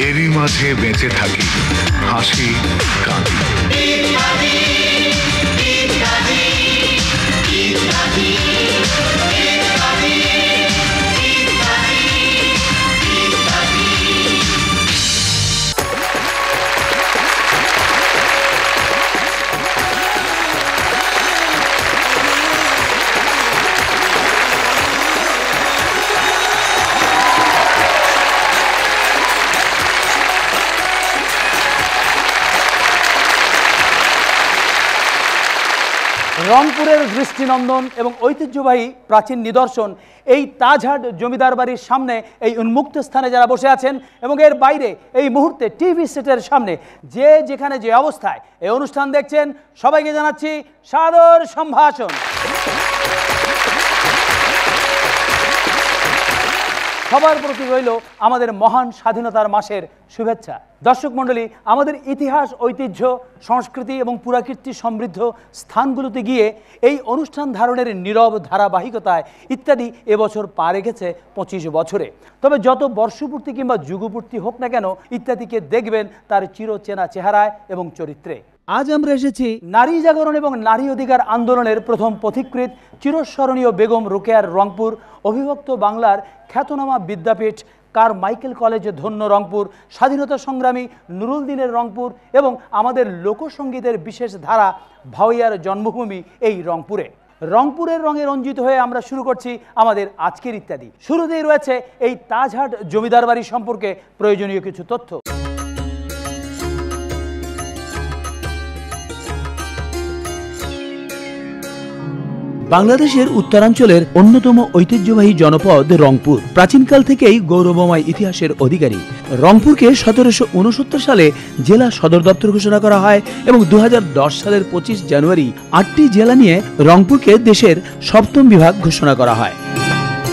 এরই মাঝে বেঁচে থাকি, হাসি কাঁদি। রংপুরের দৃষ্টিনন্দন এবং ঐতিহ্যবাহী প্রাচীন নিদর্শন এই তাজহাট জমিদার বাড়ির সামনে এই উন্মুক্ত স্থানে যারা বসে আছেন এবং এর বাইরে এই মুহূর্তে টিভি সেটের সামনে যে যেখানে যে অবস্থায় এই অনুষ্ঠান দেখছেন সবাইকে জানাচ্ছি সাদর সম্ভাষণ। সবার প্রতি রইল আমাদের মহান স্বাধীনতার মাসের শুভেচ্ছা। দর্শক মণ্ডলী, আমাদের ইতিহাস, ঐতিহ্য, সংস্কৃতি এবং পুরাকীর্তি সমৃদ্ধ স্থানগুলোতে গিয়ে এই অনুষ্ঠান ধারণের নীরব ধারাবাহিকতায় ইত্যাদি এবছর পা রেখেছে 25 বছরে। তবে যত বর্ষপূর্তি কিংবা যুগপূর্তি হোক না কেন, ইত্যাদিকে দেখবেন তার চিরচেনা চেহারায় এবং চরিত্রে। আজ আমরা এসেছি নারী জাগরণ এবং নারী অধিকার আন্দোলনের প্রথম পথিকৃৎ চিরস্মরণীয় বেগম রোকেয়ার রংপুর, অবিভক্ত বাংলার খ্যাতনামা বিদ্যাপীঠ কারমাইকেল কলেজে ধন্য রংপুর, স্বাধীনতা সংগ্রামী নুরুল দিনের রংপুর এবং আমাদের লোকসঙ্গীতের বিশেষ ধারা ভাওয়াইয়ার জন্মভূমি এই রংপুরে। রংপুরের রঙে রঞ্জিত হয়ে আমরা শুরু করছি আমাদের আজকের ইত্যাদি। শুরুতেই রয়েছে এই তাজহাট জমিদার বাড়ি সম্পর্কে প্রয়োজনীয় কিছু তথ্য। বাংলাদেশের উত্তরাঞ্চলের অন্যতম ঐতিহ্যবাহী জনপদ রংপুর প্রাচীনকাল থেকেই গৌরবময় ইতিহাসের অধিকারী। রংপুরকে 1769 সালে জেলা সদর দপ্তর ঘোষণা করা হয় এবং 2010 সালের 25 জানুয়ারি 8টি জেলা নিয়ে রংপুরকে দেশের 7ম বিভাগ ঘোষণা করা হয়।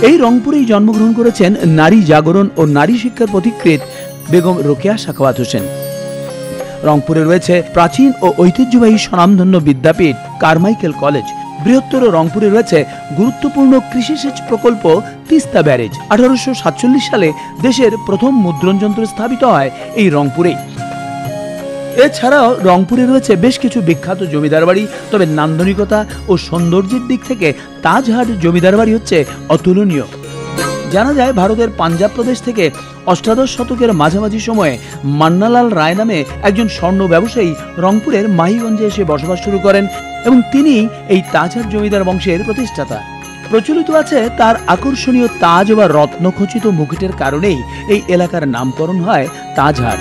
এই রংপুরেই জন্মগ্রহণ করেছেন নারী জাগরণ ও নারী শিক্ষার পথিকৃৎ বেগম রোকেয়া সাখাওয়াত হোসেন। রংপুরে রয়েছে প্রাচীন ও ঐতিহ্যবাহী স্বনামধন্য বিদ্যাপীঠ কারমাইকেল কলেজ। বৃহত্তর রংপুরে রয়েছে গুরুত্বপূর্ণ কৃষিসেচ প্রকল্প তিস্তা ব্যারেজ। 1847 সালে দেশের প্রথম মুদ্রণ যন্ত্র স্থাপিত হয় এই রংপুরেই। এছাড়াও রংপুরে রয়েছে বেশ কিছু বিখ্যাত জমিদার বাড়ি। তবে নান্দনিকতা ও সৌন্দর্যের দিক থেকে তাজহাট জমিদার বাড়ি হচ্ছে অতুলনীয়। জানা যায় ভারতের পাঞ্জাব প্রদেশ থেকে অষ্টাদশ শতকের মাঝামাঝি সময়ে মান্নালাল রায় নামে একজন স্বর্ণ ব্যবসায়ী রংপুরের মাহিগঞ্জে এসে বসবাস শুরু করেন এবং তিনি এই তাজহাট জমিদার বংশের প্রতিষ্ঠাতা। প্রচলিত আছে তার আকর্ষণীয় তাজ বা রত্নখচিত মুকুটের কারণেই এই এলাকার নামকরণ হয় তাজহাট।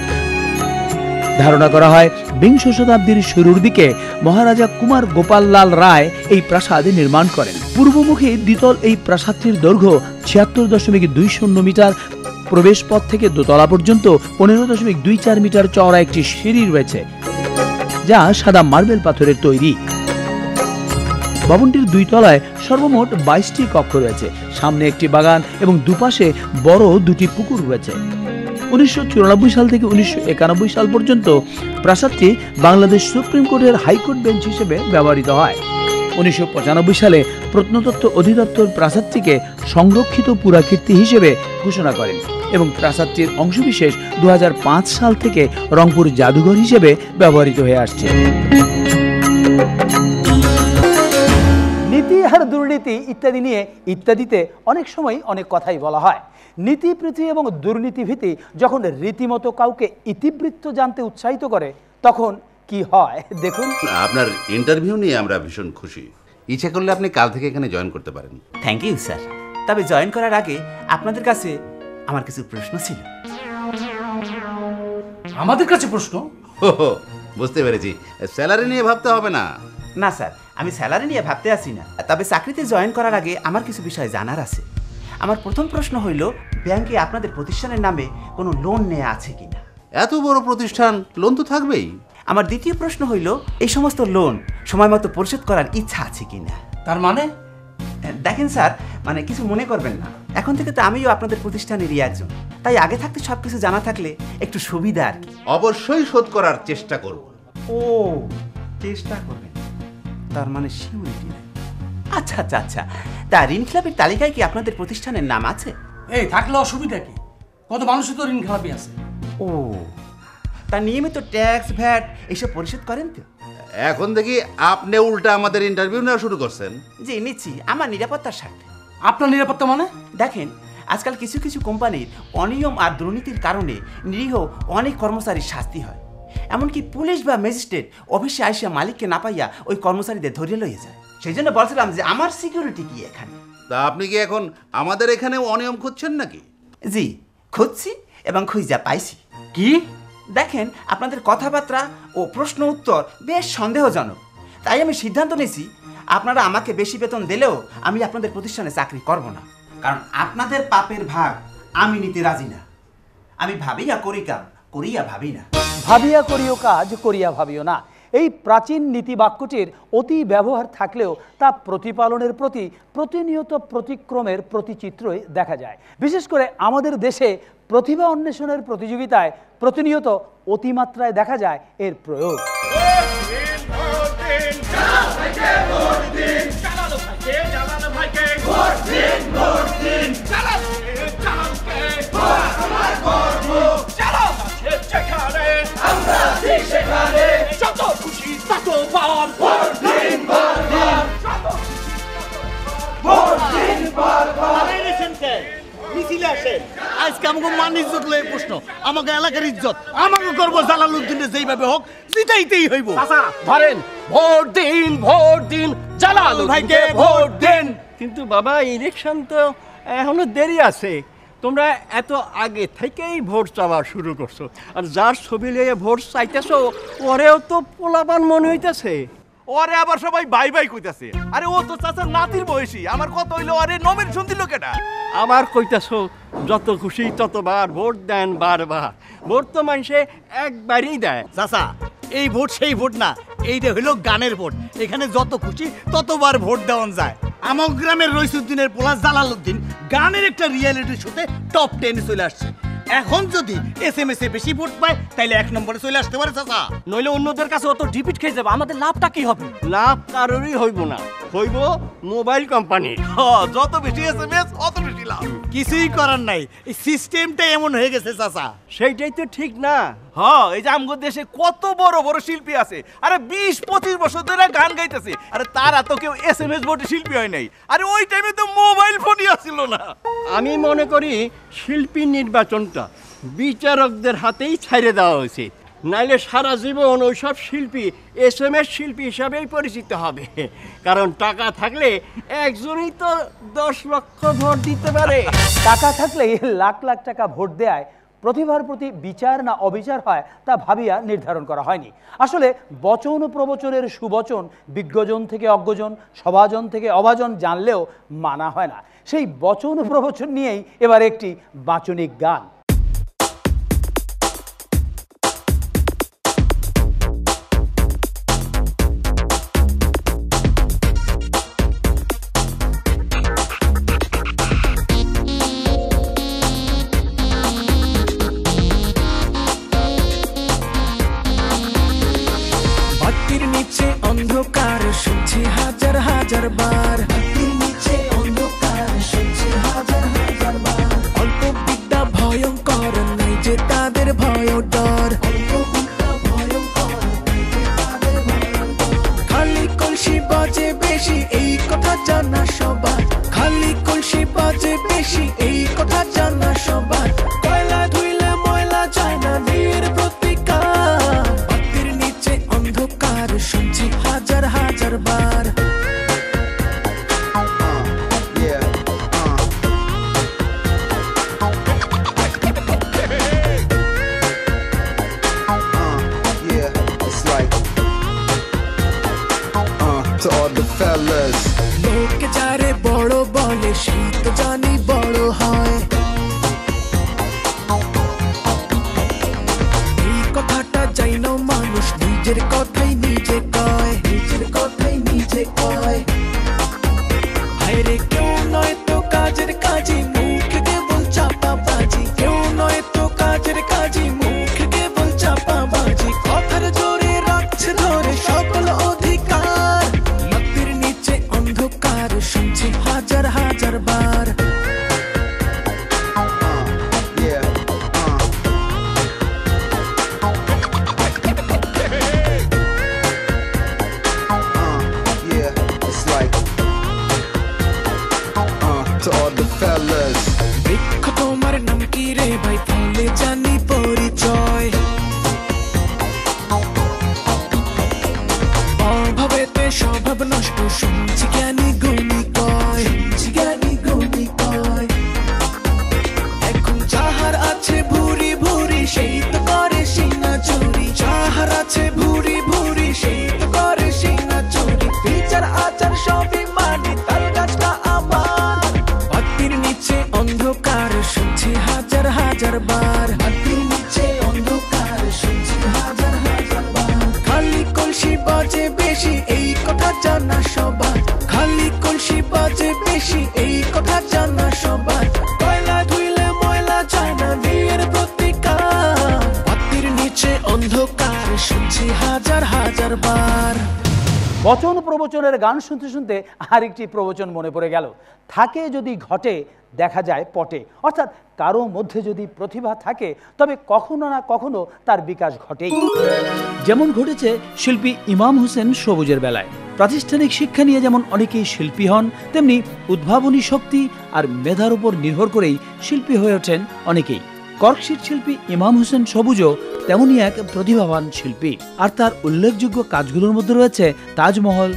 ধারণা করা হয় বিংশ শতাব্দীর শুরুর দিকে মহারাজা কুমার গোপাল লাল রায় এই প্রাসাদ নির্মাণ করেন। পূর্বমুখী দ্বিতল এই প্রাসাদটির দৈর্ঘ্য 76.20 মিটার। প্রবেশ পথ থেকে দোতলা পর্যন্ত 15.24 মিটার চওড়া একটি সিঁড়ি রয়েছে, যা সাদা মার্বেল পাথরের তৈরি। ভবনটির 2 তলায় সর্বমোট 22টি কক্ষ রয়েছে। সামনে একটি বাগান এবং দুপাশে বড় 2টি পুকুর রয়েছে। 1994 সাল থেকে 1991 সাল পর্যন্ত প্রাসাদটি বাংলাদেশ সুপ্রিম কোর্টের হাইকোর্ট বেঞ্চ হিসেবে ব্যবহৃত হয়। 1995 সালে প্রত্নতত্ত্ব অধিদপ্তর প্রাসাদটিকে সংরক্ষিত পুরাকীর্তি হিসেবে ঘোষণা করেন এবং প্রাসাদটির অংশবিশেষ 2005 সাল থেকে রংপুর জাদুঘর হিসেবে ব্যবহৃত হয়ে আসছে। নীতি আর দুর্নীতি ইত্যাদি নিয়ে ইত্যাদিতে অনেক সময় অনেক কথাই বলা হয়। নীতিপ্রীতি এবং দুর্নীতিভীতি যখন রীতিমতো কাউকে ইতিবৃত্ত জানতে উৎসাহিত করে তখন কি হয় দেখুন। আপনার ইন্টারভিউ নিয়ে আমরা ভীষণ খুশি। ইচ্ছা করলে আপনি কাল থেকে এখানে জয়েন করতে পারেন। Thank you sir. তবে জয়েন করার আগে আপনাদের কাছে আমার কিছু প্রশ্ন ছিল। আমাদের কাছে প্রশ্ন? বুঝতে পেরেছি, স্যালারি নিয়ে ভাবতে হবে না। না স্যার, আমি স্যালারি নিয়ে ভাবতে আসি না। তবে চাকরিতে জয়েন করার আগে আমার কিছু বিষয় জানার আছে। আমার প্রথম প্রশ্ন হইল, ব্যাংকে আপনাদের প্রতিষ্ঠানের নামে কোনো লোন নেওয়া আছে কিনা? এত বড় প্রতিষ্ঠান, লোন তো থাকবেই। আমার দ্বিতীয় প্রশ্ন হইল এই সমস্ত লোন সময় মতো পরিশোধ করার ইচ্ছা আছে কিনা। তার মানে? দেখেন স্যার, মানে কিছু মনে করবেন না, এখন থেকে তো আমিও আপনাদের প্রতিষ্ঠানেরই একজন, তাই আগে থাকতে সবকিছু জানা থাকলে একটু সুবিধা আর কি। অবশ্যই শোধ করার চেষ্টা করব। ও, চেষ্টা করবেন, তার মানে সিউরিটি নাই। আচ্ছা আচ্ছা আচ্ছা, তা ঋণ খেলাপির তালিকায় কি আপনাদের প্রতিষ্ঠানের নাম আছে? এই থাকলে অসুবিধা কি? কত মানুষই তো ঋণ খেলাপি আছে। ও, তা নিয়মিত ট্যাক্স ভ্যাট এইসব পরিশোধ করেন তো? এখন দেখি আপনি উল্টা আমাদের ইন্টারভিউ নেওয়া শুরু করছেন। জি নিচ্ছি, আমার নিরাপত্তার স্বার্থে। আপনার নিরাপত্তা মানে? দেখেন, আজকাল কিছু কিছু কোম্পানির অনিয়ম আর দুর্নীতির কারণে নিরীহ অনেক কর্মচারীর শাস্তি হয়, এমনকি পুলিশ বা ম্যাজিস্ট্রেট অফিসে আইসা মালিককে না পাইয়া ওই কর্মচারীদের ধরে লইয়ে যায়। সেই জন্য বলছিলাম যে আমার সিকিউরিটি কি এখানে। তা আপনি কি এখন আমাদের এখানে অনিয়ম খুঁজছেন নাকি? জি, খুঁজছি এবং খুঁজা পাইছি। কি? দেখেন, আপনাদের কথাবার্তা ও প্রশ্ন উত্তর বেশ সন্দেহজনক, তাই আমি সিদ্ধান্ত নিয়েছি আপনারা আমাকে বেশি বেতন দিলেও আমি আপনাদের প্রতিষ্ঠানে চাকরি করব না, কারণ আপনাদের পাপের ভাগ আমি নিতে রাজি না। আমি ভাবিয়া করি কাম, করিয়া ভাবি না। ভাবিয়া করিও কাজ, করিয়া ভাবিও না, এই প্রাচীন নীতি বাক্যটির অতি ব্যবহার থাকলেও তা প্রতিপালনের প্রতি প্রতিনিয়ত প্রতিক্রমের প্রতিচিত্রই দেখা যায়। বিশেষ করে আমাদের দেশে প্রতিভা অন্বেষণের প্রতিযোগিতায় প্রতিনিয়ত অতিমাত্রায় দেখা যায় এর প্রয়োগ। আজকে আমাকে মান ইজ্জত লয়ে প্রশ্ন, আমাকে এলাকার ইজ্জত আমাকে করবো জালালউদ্দিনের যেইভাবে হোক জিতাইতেই হইব। ধরেন ভোট দিন, ভোট দিন, জালালউদ্দিন ভাইকে ভোট দিন। কিন্তু বাবা, ইলেকশন তো এখনো দেরি আছে, তোমরা এত আগে থেকেই ভোট চাওয়া শুরু করছো, আর যার ছবি লিয়ে ভোট চাইতেছো ওরেও তো পোলাপান মনে হইতেছে। ওরে আবার সবাই বাই বাই কইতাছে। আরে ও তো চাচার নাতির বয়সী, আমার কত হইলো, আরে নমিনেশন দিল কেটা? আবার কইতেছো যত খুশি ততবার ভোট দেন, বারবার ভোট তো মানুষে একবারই দেয়। চাচা, এই ভোট সেই ভোট না, এইটা হইলো গানের ভোট, এখানে যত খুশি ততবার ভোট দেওয়া যায়। আমার গ্রামের রইসুদ্দিনের পোলা জালালউদ্দিন গানের একটা রিয়েলিটি শোতে টপ 10 চলে আসছে। এখন যদি SMS এ বেশি ভোট পায় তাইলে 1 নম্বরে চলে আসতে পারে চাচা। নইলে অন্যদের কাছে অত ডিপিট খেয়ে যাবে, আমাদের লাভটা কি হবে? লাভ কারোরই হইব না, হইব মোবাইল কোম্পানির। যত বেশি SMS অত বেশি লাভ। কিছুই করার নাই, এই সিস্টেমটা এমন হয়ে গেছে চাচা। সেইটাই তো ঠিক না। এই যে আমগো দেশে কত বড় বড় শিল্পী আছে, আরে 20-25 বছর ধরে গান গাইতেছে, আরে তারা তো কেউ SMS ভোটে শিল্পী হয় নাই। আরে ওই টাইমে তো মোবাইল ফোনই আসছিল না। আমি মনে করি শিল্পী নির্বাচনটা বিচারকদের হাতেই ছাইড়ে দেওয়া উচিত, নাইলে সারা জীবন ওইসব শিল্পী SMS শিল্পী হিসাবেই পরিচিত হবে। কারণ টাকা থাকলে একজনই তো 10 লক্ষ ভোট দিতে পারে। টাকা থাকলে লাখ লাখ টাকা ভোট দেয় প্রতিভার প্রতি বিচার না অবিচার হয় তা ভাবিয়া নির্ধারণ করা হয়নি। আসলে বচন প্রবচনের সুবচন বিজ্ঞজন থেকে অজ্ঞজন, সভাজন থেকে অভাজন জানলেও মানা হয় না। সেই বচন প্রবচন নিয়েই এবার একটি বাচনিক গান। অন্ধকার শুনছি হাজার হাজার বার, অল্প বিদ্যা ভয়ঙ্কর নাই যে তাদের ভয় ডর, খালি কলসি বাজে বেশি এই কথা জানা সবার, খালি কলসি বাজে বেশি এই কথা জানা সবার, কয়লা ধুইলে ময়লা যায় না বিয়ের প্রতিকার, বাতির নিচে অন্ধকার শুনছি হাজার হাজার বার। লোকে যারে বড় বলে সেই তো জানি বড় হয়, এই কথাটা যাই না মানুষ জানা সবার, খালি কলসি বাজে বেশি এই কথা জানা সবার, কয়লা ধুইলে ময়লা যায় না বিয়ের প্রতিকার, বাতির নিচে অন্ধকার শুনছি হাজার হাজার বার। বচন প্রবচনের গান শুনতে শুনতে আরেকটি প্রবচন মনে পড়ে গেল, থাকে যদি ঘটে দেখা যায় পটে। অর্থাৎ কারো মধ্যে যদি প্রতিভা থাকে তবে কখনো না কখনো তার বিকাশ ঘটেই। যেমন ঘটেছে শিল্পী ইমাম হোসেন সবুজের বেলায়। প্রাতিষ্ঠানিক শিক্ষা নিয়ে যেমন অনেকেই শিল্পী হন, তেমনি উদ্ভাবনী শক্তি আর মেধার উপর নির্ভর করেই শিল্পী হয়ে ওঠেন অনেকেই। কর্কশিট শিল্পী ইমাম হোসেন সবুজও তেমনই এক প্রতিভাবান শিল্পী, আর তার উল্লেখযোগ্য কাজগুলোর মধ্যে রয়েছে তাজমহল,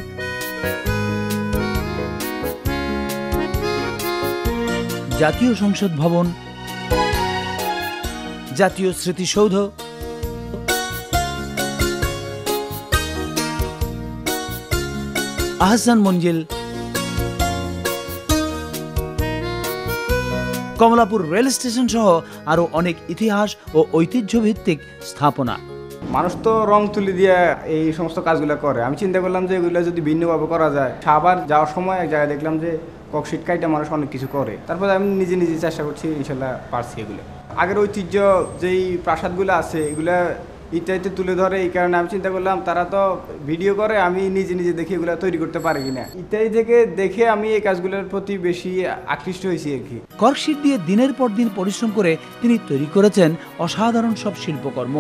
জাতীয় সংসদ ভবন, জাতীয় স্মৃতিসৌধ, আহসান মঞ্জিল, কমলাপুর রেল স্টেশন সহ আরো অনেক ইতিহাস ও ঐতিহ্য ভিত্তিক স্থাপনা। মানুষ তো রং তুলি দিয়ে এই সমস্ত কাজগুলো করে। আমি চিন্তা করলাম যে এগুলো যদি ভিন্নভাবে করা যায়। সাভার যাওয়ার সময় এক জায়গায় দেখলাম যে ককশিট কাইটা মানুষ অনেক কিছু করে, তারপরে আমি নিজে নিজে চেষ্টা করছি, ইনশাল্লাহ পারছি। এগুলো আগের ঐতিহ্য যেই প্রাসাদগুলো আছে এগুলা ইত্যাদি তুলে ধরে, এই কারণে আমি চিন্তা করলাম তারা তো ভিডিও করে, আমি নিজে নিজে দেখে এগুলো তৈরি করতে পারি কিনা, ইত্যাদি থেকে দেখে আমি এই কাজগুলোর প্রতি বেশি আকৃষ্ট হয়েছি আর কি। কর্কশিট দিয়ে দিনের পর দিন পরিশ্রম করে তিনি তৈরি করেছেন অসাধারণ সব শিল্পকর্ম।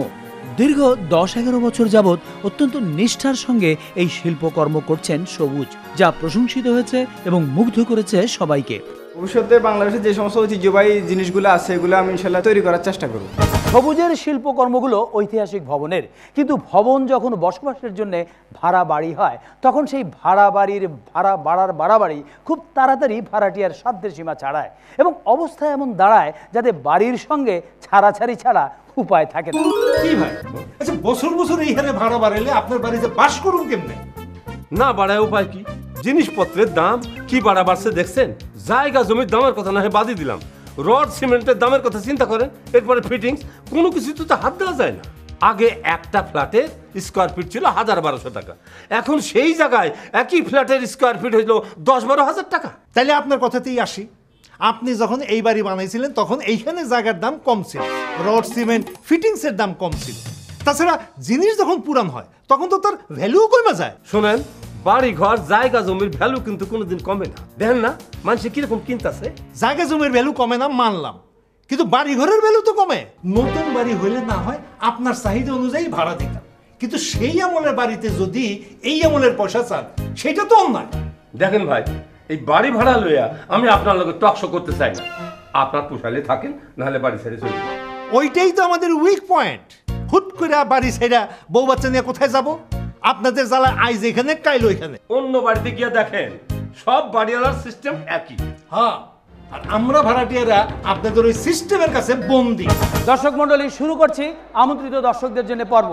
দীর্ঘ 10-11 বছর যাবৎ অত্যন্ত নিষ্ঠার সঙ্গে এই শিল্পকর্ম করছেন সবুজ, যা প্রশংসিত হয়েছে এবং মুগ্ধ করেছে সবাইকে। ভবিষ্যতে বাংলাদেশে যে সমস্ত ঐতিহ্যবাহী জিনিসগুলো আছে এগুলো আমি ইনশাল্লাহ তৈরি করার চেষ্টা করব। সবুজের শিল্পকর্মগুলো ঐতিহাসিক ভবনের, কিন্তু ভবন যখন বসবাসের জন্য ভাড়া বাড়ি হয় তখন সেই ভাড়া বাড়ির ভাড়া বাড়ার বাড়াবাড়ি খুব তাড়াতাড়ি ভাড়াটিয়ার সাধ্যের সীমা ছাড়ায় এবং অবস্থা এমন দাঁড়ায় যাতে বাড়ির সঙ্গে ছাড়াছাড়ি ছাড়া উপায় থাকে না। কি ভাই, আচ্ছা বছর বছর এই হারে ভাড়া বাড়াইলে আপনার বাড়িতে বাস করুন কেমনে? না বাড়ায় উপায় কি? জিনিসপত্রের দাম কি বাড়া বাড়ছে দেখছেন? জায়গা জমির দামের কথা না হয় বাদই দিলাম, রড সিমেন্টের দামের কথা চিন্তা করেন, এরপরে ফিটিংস, কোনো কিছু তো হাত দেওয়া যায় না। আগে একটা ফ্ল্যাটের স্কোয়ার ফিট ছিল 1000-1200 টাকা, এখন সেই জায়গায় একই ফ্ল্যাটের স্কোয়ার ফিট হইল 10-12 হাজার টাকা। তাইলে আপনার কথাতেই আসি, আপনি যখন এই বাড়ি বানাইছিলেন তখন এইখানে জায়গার দাম কম ছিল, রড সিমেন্ট ফিটিংসের দাম কম ছিল। তাছাড়া জিনিস যখন পুরান হয় তখন তো তার ভ্যালুও কমে যায়। শোনেন, বাড়ি ঘর জায়গা জমির ভ্যালু কিন্তু কোনোদিন কমে না, দেখেন না মানুষ কিরকম কিনতেছে। জায়গা জমির ভ্যালু কমে না মানলাম, কিন্তু বাড়ি ঘরের ভ্যালু তো কমে। নতুন বাড়ি হইলে না হয় আপনার চাহিদা অনুযায়ী ভাড়া দিতাম, কিন্তু সেই আমলের বাড়িতে যদি এই আমলের পয়সা চান সেটা তো অন্যায়। দেখেন ভাই, এই বাড়ি ভাড়া লইয়া আমি আপনার লগে টকশো করতে চাই না। আপনার পোষালে থাকেন, নাহলে বাড়ি ছেড়ে চলে যান। ওইটাই তো আমাদের উইক পয়েন্ট। হুট করে বাড়ি ছেড়ে বউ বাচ্চা নিয়ে কোথায় যাব? আপনাদের জ্বালা আইজ এখানে কাইল ওইখানে। অন্য বাড়িতে গিয়ে দেখেন, সব বাড়িওয়ালার সিস্টেম একই। হ্যাঁ, আর আমরা ভাড়াটিয়ারা আপনাদের ওই সিস্টেমের কাছে বন্দী। দর্শক মণ্ডলী, শুরু করছি আমন্ত্রিত দর্শকদের জন্য পর্ব।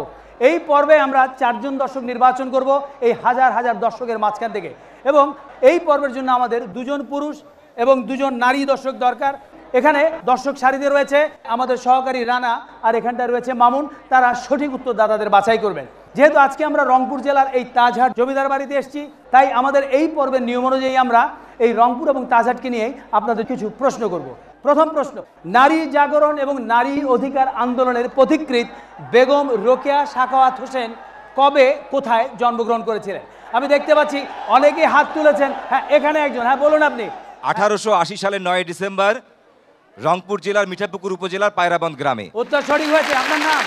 এই পর্বে আমরা 4 জন দর্শক নির্বাচন করব এই হাজার হাজার দর্শকের মাঝখান থেকে, এবং এই পর্বের জন্য আমাদের 2 জন পুরুষ এবং 2 জন নারী দর্শক দরকার। এখানে দর্শক সারিতে রয়েছে আমাদের সহকারী রানা, আর এখানটায় রয়েছে মামুন। তারা সঠিক উত্তরদাতাদের বাছাই করবেন। যেহেতু আজকে আমরা রংপুর জেলার এই তাজহাট জমিদার বাড়িতে এসেছি, তাই আমাদের এই পর্বের নিয়ম অনুযায়ী আমরা এই রংপুর এবং তাজহাটকে নিয়ে আপনাদের কিছু প্রশ্ন করব। প্রথম প্রশ্ন, নারী জাগরণ এবং নারী অধিকার আন্দোলনের পথিকৃৎ বেগম রোকেয়া সাখাওয়াত হোসেন কবে কোথায় জন্মগ্রহণ করেছিলেন? আমি দেখতে পাচ্ছি অনেকেই হাত তুলেছেন। হ্যাঁ, এখানে একজন। হ্যাঁ, বলুন আপনি। 1880 সালের 9 ডিসেম্বর রংপুর জেলার মিঠাপুকুর উপজেলার পায়রাবন্দ গ্রামে। উত্তর সঠিক হয়েছে। আপনার নাম?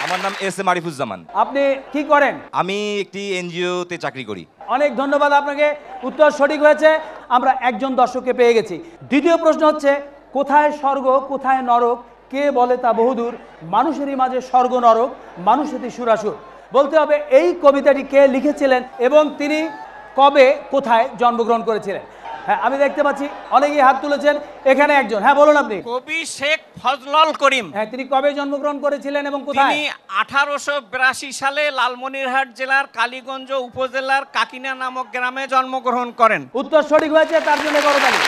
আমার নাম এস.এম. আরিফুজ্জামান। আপনি কি করেন? আমি একটি এনজিওতে চাকরি করি। অনেক ধন্যবাদ আপনাকে, উত্তর সঠিক হয়েছে। আমরা একজন দর্শককে পেয়ে গেছি। দ্বিতীয় প্রশ্ন হচ্ছে, কোথায় স্বর্গ কোথায় নরক, কে বলে তা বহুদূর, মানুষেরই মাঝে স্বর্গ নরক, মানুষেরই সুরাসুর। বলতে হবে এই কবিতাটি কে লিখেছিলেন এবং তিনি কবে কোথায় জন্মগ্রহণ করেছিলেন। হ্যাঁ, আমি দেখতে পাচ্ছি অনেকেই হাত তুলেছেন। এখানে একজন। হ্যাঁ, বলুন আপনি। কবি শেখ ফজলুল করিম। হ্যাঁ, তিনি কবে জন্মগ্রহণ করেছিলেন এবং কোথায়? তিনি 1882 সালে লালমনিরহাট জেলার কালীগঞ্জ উপজেলার কাকিনা নামক গ্রামে জন্মগ্রহণ করেন। উত্তর সঠিক হয়েছে, তার জন্য করতালি।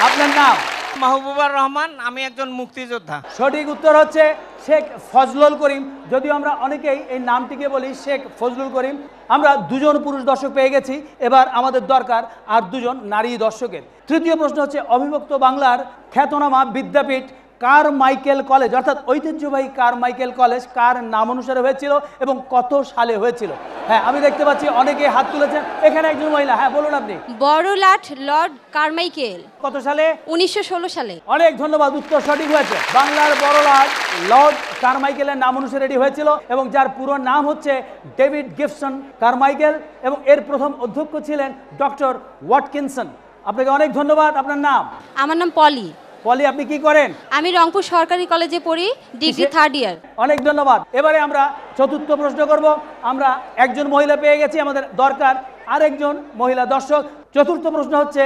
আপনার নাম? মাহবুবুর রহমান। আমি একজন মুক্তিযোদ্ধা। সঠিক উত্তর হচ্ছে শেখ ফজলুল করিম, যদিও আমরা অনেকেই এই নামটিকে বলি শেখ ফজলুল করিম। আমরা দুজন পুরুষ দর্শক পেয়ে গেছি, এবার আমাদের দরকার আর দুজন নারী দর্শকের। তৃতীয় প্রশ্ন হচ্ছে অবিভক্ত বাংলার খ্যাতনামা বিদ্যাপীঠ কারমাইকেল কলেজ, অর্থাৎ ঐতিহ্যবাহী কারমাইকেল কলেজ কার নাম অনুসারে হয়েছিল এবং কত সালে হয়েছিল? হ্যাঁ, আমি দেখতে পাচ্ছি অনেকে হাত তুলেছেন। এখানে একজন মহিলা, হ্যাঁ বলুন আপনি। বড়লাট লর্ড কারমাইকেল। কত সালে? 1916 সালে। অনেক ধন্যবাদ, উত্তর সঠিক হয়েছে। বাংলার বড়লাট লর্ড কারমাইকেলের নাম অনুসারে এটি হয়েছিল এবং যার পুরো নাম হচ্ছে ডেভিড গিফসন কারমাইকেল এবং এর প্রথম অধ্যক্ষ ছিলেন ডক্টর ওয়াটকিনসন। আপনাকে অনেক ধন্যবাদ। আপনার নাম? আমার নাম পলি। পলি, আপনি কি করেন? আমি রংপুর সরকারি কলেজে পড়ি, ডিগ্রি 3rd ইয়ার। অনেক ধন্যবাদ। এবারে আমরা চতুর্থ প্রশ্ন করব। আমরা একজন মহিলা পেয়ে গেছি, আমাদের দরকার আরেকজন মহিলা দর্শক। চতুর্থ প্রশ্ন হচ্ছে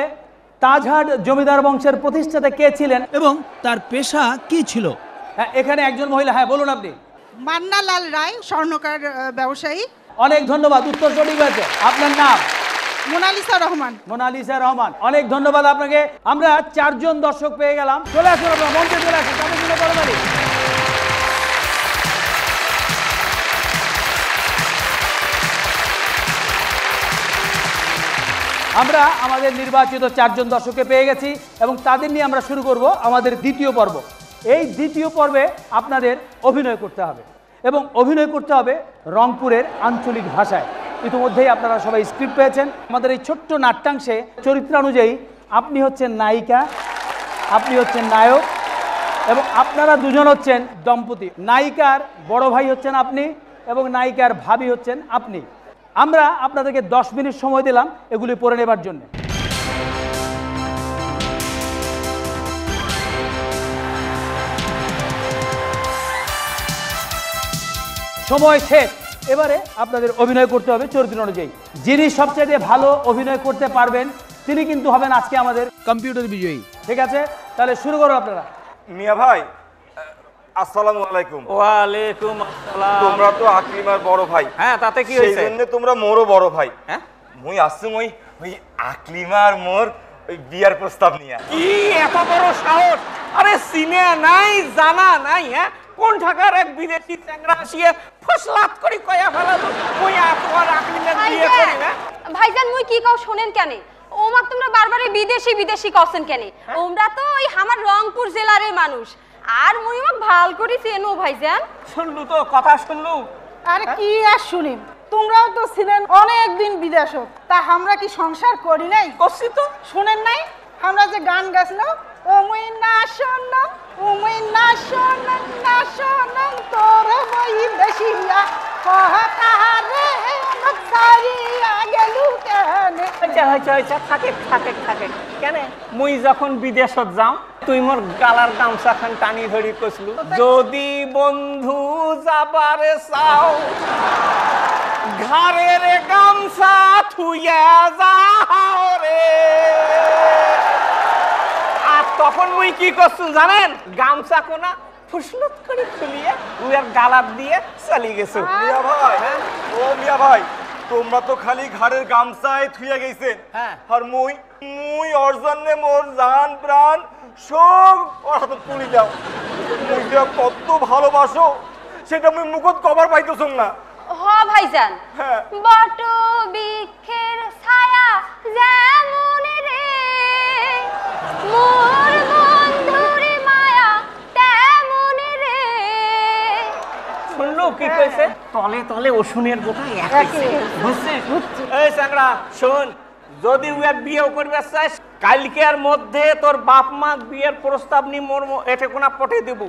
তাজহাট জমিদার বংশের প্রতিষ্ঠাতা কে ছিলেন এবং তার পেশা কি ছিল? হ্যাঁ, এখানে একজন মহিলা, হ্যাঁ বলুন আপনি। মান্নালাল রায়, স্বর্ণকার ব্যবসায়ী। অনেক ধন্যবাদ, উত্তর সঠিক হয়েছে। আপনার নাম? মোনালিসা রহমান। মোনালিসা রহমান, অনেক ধন্যবাদ আপনাকে। আমরা চারজন দর্শক পেয়ে গেলাম। চলে আসুন, আপনারা মঞ্চে চলে আসুন। আমরা আমাদের নির্বাচিত চারজন দর্শককে পেয়ে গেছি এবং তাদের নিয়ে আমরা শুরু করব আমাদের দ্বিতীয় পর্ব। এই দ্বিতীয় পর্বে আপনাদের অভিনয় করতে হবে এবং অভিনয় করতে হবে রংপুরের আঞ্চলিক ভাষায়। ইতিমধ্যেই আপনারা সবাই স্ক্রিপ্ট পেয়েছেন। আমাদের এই ছোট্ট নাট্যাংশে চরিত্রানুযায়ী আপনি হচ্ছেন নায়িকা, আপনি হচ্ছেন নায়ক এবং আপনারা দুজন হচ্ছেন দম্পতি। নায়িকার বড় ভাই হচ্ছেন আপনি এবং নায়িকার ভাবি হচ্ছেন আপনি। আমরা আপনাদেরকে 10 মিনিট সময় দিলাম এগুলি পড়ে নেবার জন্য। সময় শেষ। এবারে আপনাদের অভিনয় করতে হবে চরিত্র অনুযায়ী। যিনি সবচেয়ে ভালো অভিনয় করতে পারবেন তিনি কিন্তু হবেন আজকে আমাদের কম্পিউটার বিজয়ী। ঠিক আছে, তাহলে শুরু করো আপনারা। মিয়া ভাই, আসসালামু আলাইকুম। ওয়ালাইকুম আসসালাম। তোমরা তো আকলিমার বড় ভাই। হ্যাঁ, তাতে কি হয়েছে? সেইজন্য তোমরা মোরও বড় ভাই। হ্যাঁ, মুই আসছুম ওই আকলিমার মোর ওই বিয়ার প্রস্তাব নিয়ে। কি এত বড় সাহস? আরে সিনে নাই, জানা নাই? হ্যাঁ, কোন ঢাকার এক বিদেশি চ্যাংড়া আসিয়ে ফসলাত করি কয়া ফেলালো মুই আপনার আকলিমের বিয়ে করি না। ভাইজান মুই কি কও শুনেন কেন? ওমাক তোমরা বারবার বিদেশি বিদেশি কছেন কেন? ওমরা তো ওই আমার রংপুর জেলার মানুষ আর মুই ওমাক ভাল করি চেনো ভাইজান। শুনলু তো কথা, শুনলু? আরে কি আর শুনিম, তোমরাও তো ছিলেন অনেক দিন বিদেশত, তা আমরা কি সংসার করি নাই? করছি তো। শুনেন নাই আমরা যে গান গাইছিল, ও মুই না শোনম, ও মুই না শোনম, না শোনম তোর বই বেশিয়া কহ কাহারে নকসারিয়া গেলু কেনে। আচ্ছা থাকে থাকে থাকে কেন? মুই যখন বিদেশত যাও তুই মোর গালার গামছা খান টানি ধরি কইছলু, যদি বন্ধু যাবারে চাও ঘাড়ের গামছা থুইয়া যাও রে। আর তখন মুই কি করছু জানেন? গামছা কোনা ফুসলত করে খুলিয়ে উয়ার গালার দিয়ে চলে গেছো। মিয়া ভাই, ও মিয়া ভাই, তোমরা তো খালি ঘাড়ের গামছায় থুইয়া গেছেন, আর মুই ওর জন্যে মোর জান প্রাণ সব ওর হাতে তুলি দাও। মুই যে কত ভালোবাসো সেটা মুই মুখত কবার পাইতেছ না। হ ভাইজান, বট বৃক্ষের ছায়া যেমন রে মোর বন্ধুর মায়া তেমন রে। শুনলু কি কইছে? তলে তলে ওষুনের গোটা একই। বুঝছিস? এই চ্যাংড়া শোন, যদি উয়া বিয়ে করবে চাস কালকের মধ্যে তোর বাপ মা বিয়ের প্রস্তাব নি মোর এটে কোনা পঠে দেব,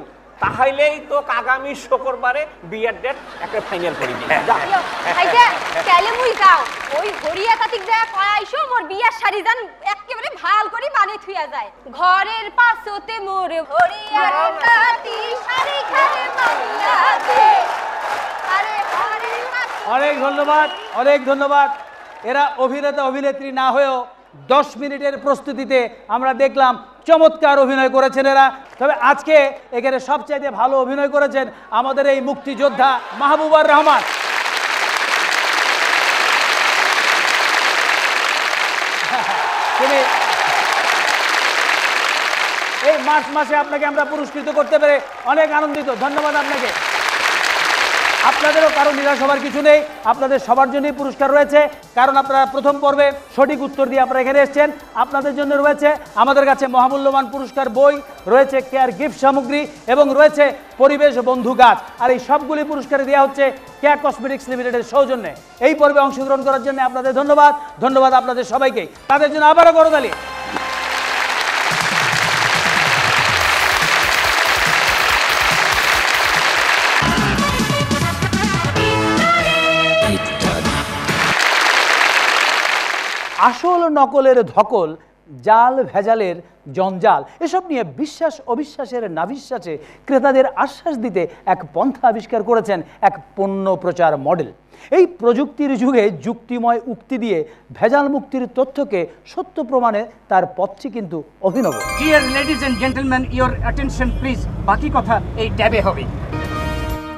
তাহলেই তো আগামী শুক্রবারে বিয়ের ডেট একটা ফাইনাল করে দিই। আইজা কালে মুই যাও ওই হরিয়া তাতিক যা কয় আইছো মোর বিয়ার শাড়ি জান একেবারে ভাল করে বানাই থুইয়া যায়। ঘরের পাশতে মোর হরিয়া তাতি শাড়ি খাবে বাংলাতে। আরে ঘরের অনেক ধন্যবাদ, অনেক ধন্যবাদ। এরা অভিনেতা অভিনেত্রী না হয়েও 10 মিনিটের প্রস্তুতিতে আমরা দেখলাম চমৎকার অভিনয় করেছেন এরা। তবে আজকে এখানে সবচাইতে ভালো অভিনয় করেছেন আমাদের এই মুক্তিযোদ্ধা মাহবুবুর রহমান। এই মার্চ মাসে আপনাকে আমরা পুরস্কৃত করতে পেরে অনেক আনন্দিত। ধন্যবাদ আপনাকে। আপনাদেরও কারো নিরাশ হবার কিছু নেই, আপনাদের সবার জন্যই পুরস্কার রয়েছে, কারণ আপনারা প্রথম পর্বে সঠিক উত্তর দিয়ে আপনারা এখানে এসেছেন। আপনাদের জন্য রয়েছে আমাদের কাছে মহামূল্যবান পুরস্কার বই, রয়েছে কেয়ার গিফট সামগ্রী এবং রয়েছে পরিবেশ বন্ধু গাছ। আর এই সবগুলি পুরস্কার দেওয়া হচ্ছে কেয়ার কসমেটিক্স লিমিটেডের সৌজন্যে। এই পর্বে অংশগ্রহণ করার জন্য আপনাদের ধন্যবাদ। ধন্যবাদ আপনাদের সবাইকে, তাদের জন্য আবারও করতালি। আসল নকলের ধকল, জাল ভেজালের জঞ্জাল, এসব নিয়ে বিশ্বাস অবিশ্বাসের নাভিশ্বাসে ক্রেতাদের আশ্বাস দিতে এক পন্থা আবিষ্কার করেছেন এক পণ্য প্রচার মডেল। এই প্রযুক্তির যুগে যুক্তিময় উক্তি দিয়ে ভেজাল মুক্তির তথ্যকে সত্য প্রমাণে তার পথটি কিন্তু অভিনব। Dear ladies and gentleman, your attention please. বাকি কথা এই ট্যাবে হবে।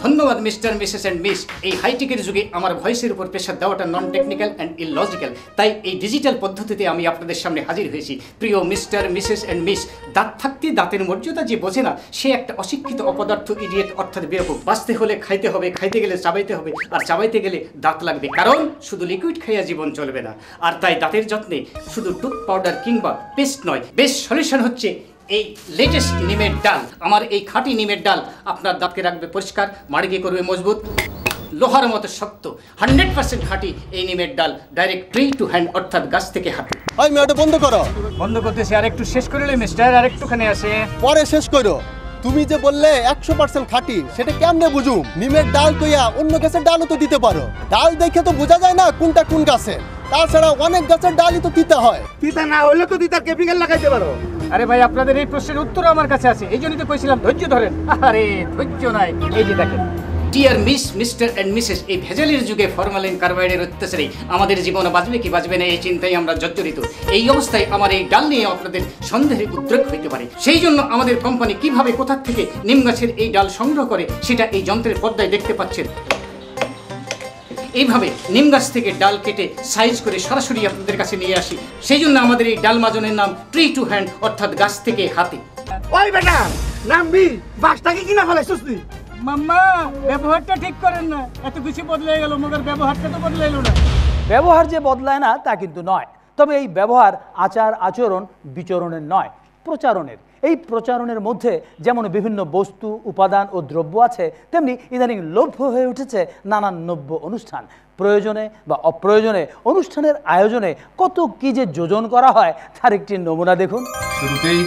ধন্যবাদ মিস্টার, মিসেস অ্যান্ড মিস। এই হাইটেকের যুগে আমার ভয়েসের উপর প্রেশার দেওয়াটা নন টেকনিক্যাল অ্যান্ড ইললজিক্যাল, তাই এই ডিজিটাল পদ্ধতিতে আমি আপনাদের সামনে হাজির হয়েছি। প্রিয় মিস্টার, মিসেস অ্যান্ড মিস, দাঁত থাকতে দাঁতের মর্যাদা যে বোঝে না, সে একটা অশিক্ষিত অপদার্থ, ইডিয়েট অর্থাৎ বেরকম। বাঁচতে হলে খাইতে হবে, খাইতে গেলে চাবাইতে হবে, আর চাবাইতে গেলে দাঁত লাগবে, কারণ শুধু লিকুইড খাইয়া জীবন চলবে না। আর তাই দাঁতের যত্নে শুধু টুথ পাউডার কিংবা পেস্ট নয়, বেস্ট সলিউশন হচ্ছে এই লেটেস্ট নিমের ডাল। আমার এই খাঁটি নিমের ডাল আপনার দাঁতকে রাখবে পরিষ্কার, মাড়িকে করবে মজবুত, লোহার মতো শক্ত। 100% খাঁটি এই নিমের ডাল, ডাইরেক্ট ট্রি টু হ্যান্ড, অর্থাৎ গাছ থেকে হাতে। ওই মেয়েটা বন্ধ করো। বন্ধ করতেছি, আর একটু শেষ করে মিস্টার, আর একটুখানি আসে পরে শেষ করো। তুমি যে বললে 100% খাঁটি, সেটা কেমনে বুঝুম? নিমের ডাল কইয়া অন্য গাছের ডালও তো দিতে পারো। ডাল দেখে তো বোঝা যায় না কোনটা কোন গাছের। তাছাড়া অনেক গাছের ডালই তো তিতা হয়। তিতা না হলে তো তিতার কেমিক্যাল লাগাইতে পারো। আরে ভাই, আপনাদের এই প্রশ্নের উত্তর আমার কাছে আছে, এই জন্যই তো কইছিলাম ধৈর্য ধরেন। আরে ধৈর্য নাই, এই যে দেখেন। Dear miss, mister and Mrs, এই ভেজালের যুগে ফরমালিন কার্বাইডের অত্যাচারে আমাদের জীবন বাঁচবে কি বাঁচবে না এই চিন্তায় আমরা জর্জরিত। এই অবস্থায় আমার এই ডাল নিয়ে আপনাদের সন্দেহের উদ্রেক হইতে পারে। সেই জন্য আমাদের কোম্পানি কিভাবে কোথা থেকে নিম গাছের এই ডাল সংগ্রহ করে সেটা এই যন্ত্রের পর্দায় দেখতে পাচ্ছেন। এইভাবে নিম গাছ থেকে ডাল কেটে সাইজ করে সরাসরি আপনাদের কাছে নিয়ে আসি। সেই জন্য আমাদের এই ডাল মাজনের নাম ট্রি টু হ্যান্ড, অর্থাৎ গাছ থেকে হাতে। ওই বেটা নামবি, বাসটাকে কিনা ফেলাইছিস তুই? মাম্মা, ব্যবহারটা ঠিক করেন না, এত কিছু বদলে গেল, মগর ব্যবহারটা তো বদলে এলো না। ব্যবহার যে বদলায় না তা কিন্তু নয়, তবে এই ব্যবহার আচার আচরণ বিচরণের নয়, প্রচারণের। এই প্রচারণের মধ্যে যেমন বিভিন্ন বস্তু, উপাদান ও দ্রব্য আছে, তেমনি ইদানিং লভ্য হয়ে উঠেছে নানান নব্য অনুষ্ঠান। প্রয়োজনে বা অপ্রয়োজনে অনুষ্ঠানের আয়োজনে কত কি যে যোজন করা হয় তার একটি নমুনা দেখুন। শুরুতেই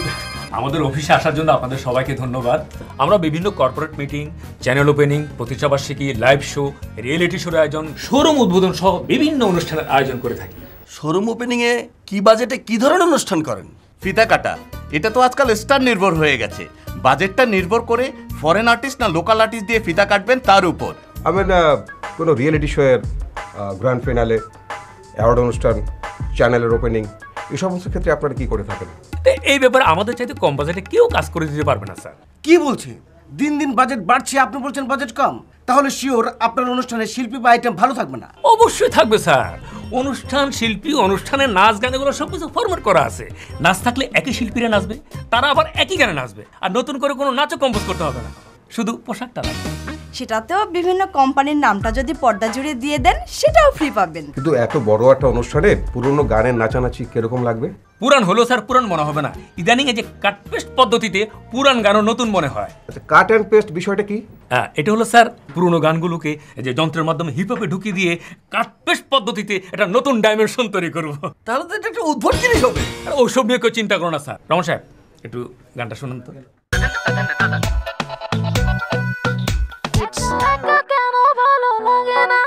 আমাদের অফিসে আসার জন্য আপনাদের সবাইকে ধন্যবাদ। আমরা বিভিন্ন কর্পোরেট মিটিং, চ্যানেল ওপেনিং, প্রতিষ্ঠাবার্ষিকী, লাইভ শো, রিয়েলিটি শোর আয়োজন, শোরুম উদ্বোধন সহ বিভিন্ন অনুষ্ঠানের আয়োজন করে থাকি। শোরুম ওপেনিংয়ে কি বাজেটে কি ধরনের অনুষ্ঠান করেন? ফিতা কাটা, এটা তো আজকাল স্টার নির্ভর হয়ে গেছে। বাজেটটা নির্ভর করে ফরেন আর্টিস্ট না লোকাল আর্টিস্ট দিয়ে ফিতা কাটবেন তার উপর। আমি কোনো রিয়েলিটি শোয়ের গ্র্যান্ড ফিনালে, অ্যাওয়ার্ড অনুষ্ঠান, চ্যানেলের ওপেনিং, এই সমস্ত ক্ষেত্রে আপনারা কি করে থাকেন? এই ব্যাপারে আমাদের চাইতে কম বাজেটে কেউ কাজ করে দিতে পারবে না স্যার। কি বলছে? দিন দিন বাজেট বাড়ছে, আপনি বলছেন বাজেট কম? তাহলে শিওর আপনার অনুষ্ঠানে শিল্পী বা আইটেম ভালো থাকবে না। অবশ্যই থাকবে স্যার। অনুষ্ঠান, শিল্পী, অনুষ্ঠানের নাচ গান, এগুলো সবকিছু ফরম্যাট করা আছে। নাচ থাকলে একই শিল্পীরা নাচবে, তারা আবার একই গানে নাচবে, আর নতুন করে কোনো নাচও কম্পোজ করতে হবে না, শুধু পোশাকটা লাগবে। সেটাতেও বিভিন্ন কোম্পানির নামটা যদি পর্দা জুড়ে দিয়ে দেন সেটাও ফ্রি পাবেন। কিন্তু এত বড় একটা অনুষ্ঠানে পুরনো গানের নাচানাচি কিরকম লাগবে? পুরান হলো স্যার, পুরান মনে হবে না। ইদানিং এই যে কাট পেস্ট পদ্ধতিতে পুরান গানও নতুন মনে হয়। আচ্ছা, কাট অ্যান্ড পেস্ট বিষয়টা কি? হ্যাঁ, এটা হলো স্যার পুরনো গানগুলোকে যে যন্ত্রের মাধ্যমে হিপহপে ঢুকিয়ে দিয়ে কাট পেস্ট পদ্ধতিতে একটা নতুন ডাইমেনশন তৈরি করব। তাহলে তো এটা একটা উদ্ভট জিনিস হবে। আর ওসব নিয়ে কেউ চিন্তা করো না স্যার। রমন সাহেব, একটু গানটা শুনুন তো। কেন ভালো লাগে না,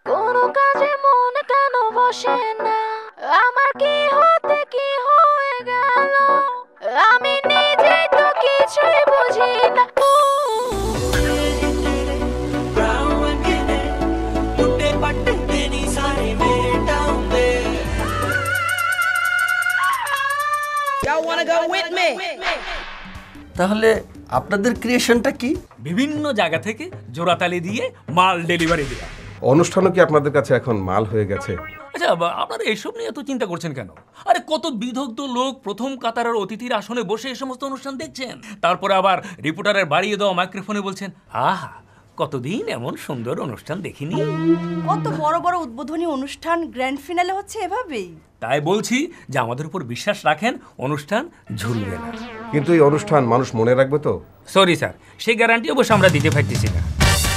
কোনো কাজে মন কেন বসে না, আমার কি হতে কি হয়ে গেল, আমি নিজে তো কিছুই বুঝি না। তাহলে আপনাদের ক্রিয়েশনটা কি? বিভিন্ন জায়গা থেকে জোড়াতালি দিয়ে মাল ডেলিভারি দেওয়া। অনুষ্ঠানও কি আপনাদের কাছে এখন মাল হয়ে গেছে? আচ্ছা আপনারা এইসব নিয়ে এত চিন্তা করছেন কেন? আরে কত বিদগ্ধ লোক প্রথম কাতারের অতিথির আসনে বসে এই সমস্ত অনুষ্ঠান দেখছেন, তারপরে আবার রিপোর্টারের বাড়িয়ে দেওয়া মাইক্রোফোনে বলছেন আহা কতদিন এমন সুন্দর অনুষ্ঠান দেখিনি। কত বড় বড় উদ্বোধনী অনুষ্ঠান গ্র্যান্ড ফিনালে হচ্ছে এভাবেই। তাই বলছি যে আমাদের উপর বিশ্বাস রাখেন, অনুষ্ঠান ঝুলবে না। কিন্তু এই অনুষ্ঠান মানুষ মনে রাখবে তো? সরি স্যার, সেই গ্যারান্টি অবশ্য আমরা দিতে পারতেছি না।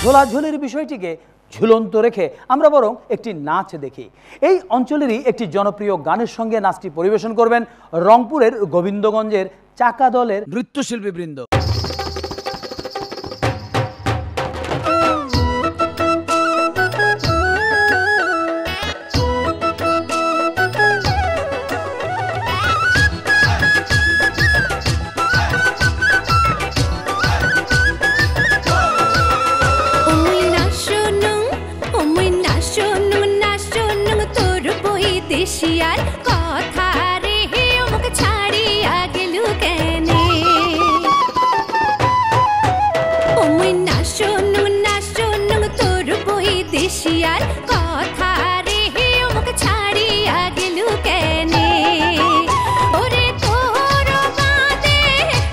ঝোলাঝুলির বিষয়টিকে ঝুলন্ত রেখে আমরা বরং একটি নাচ দেখি। এই অঞ্চলেরই একটি জনপ্রিয় গানের সঙ্গে নাচটি পরিবেশন করবেন রংপুরের গোবিন্দগঞ্জের চাকা দলের নৃত্যশিল্পীবৃন্দ। দেশিয়ার কথা রে আমাকে ছাড়িয়া গেলু কেনে ওমই না শোনো তোর বই দেশিয়ার কথা রে আমাকে ছাড়িয়া গেলু কেনে ওরে তোর বাদে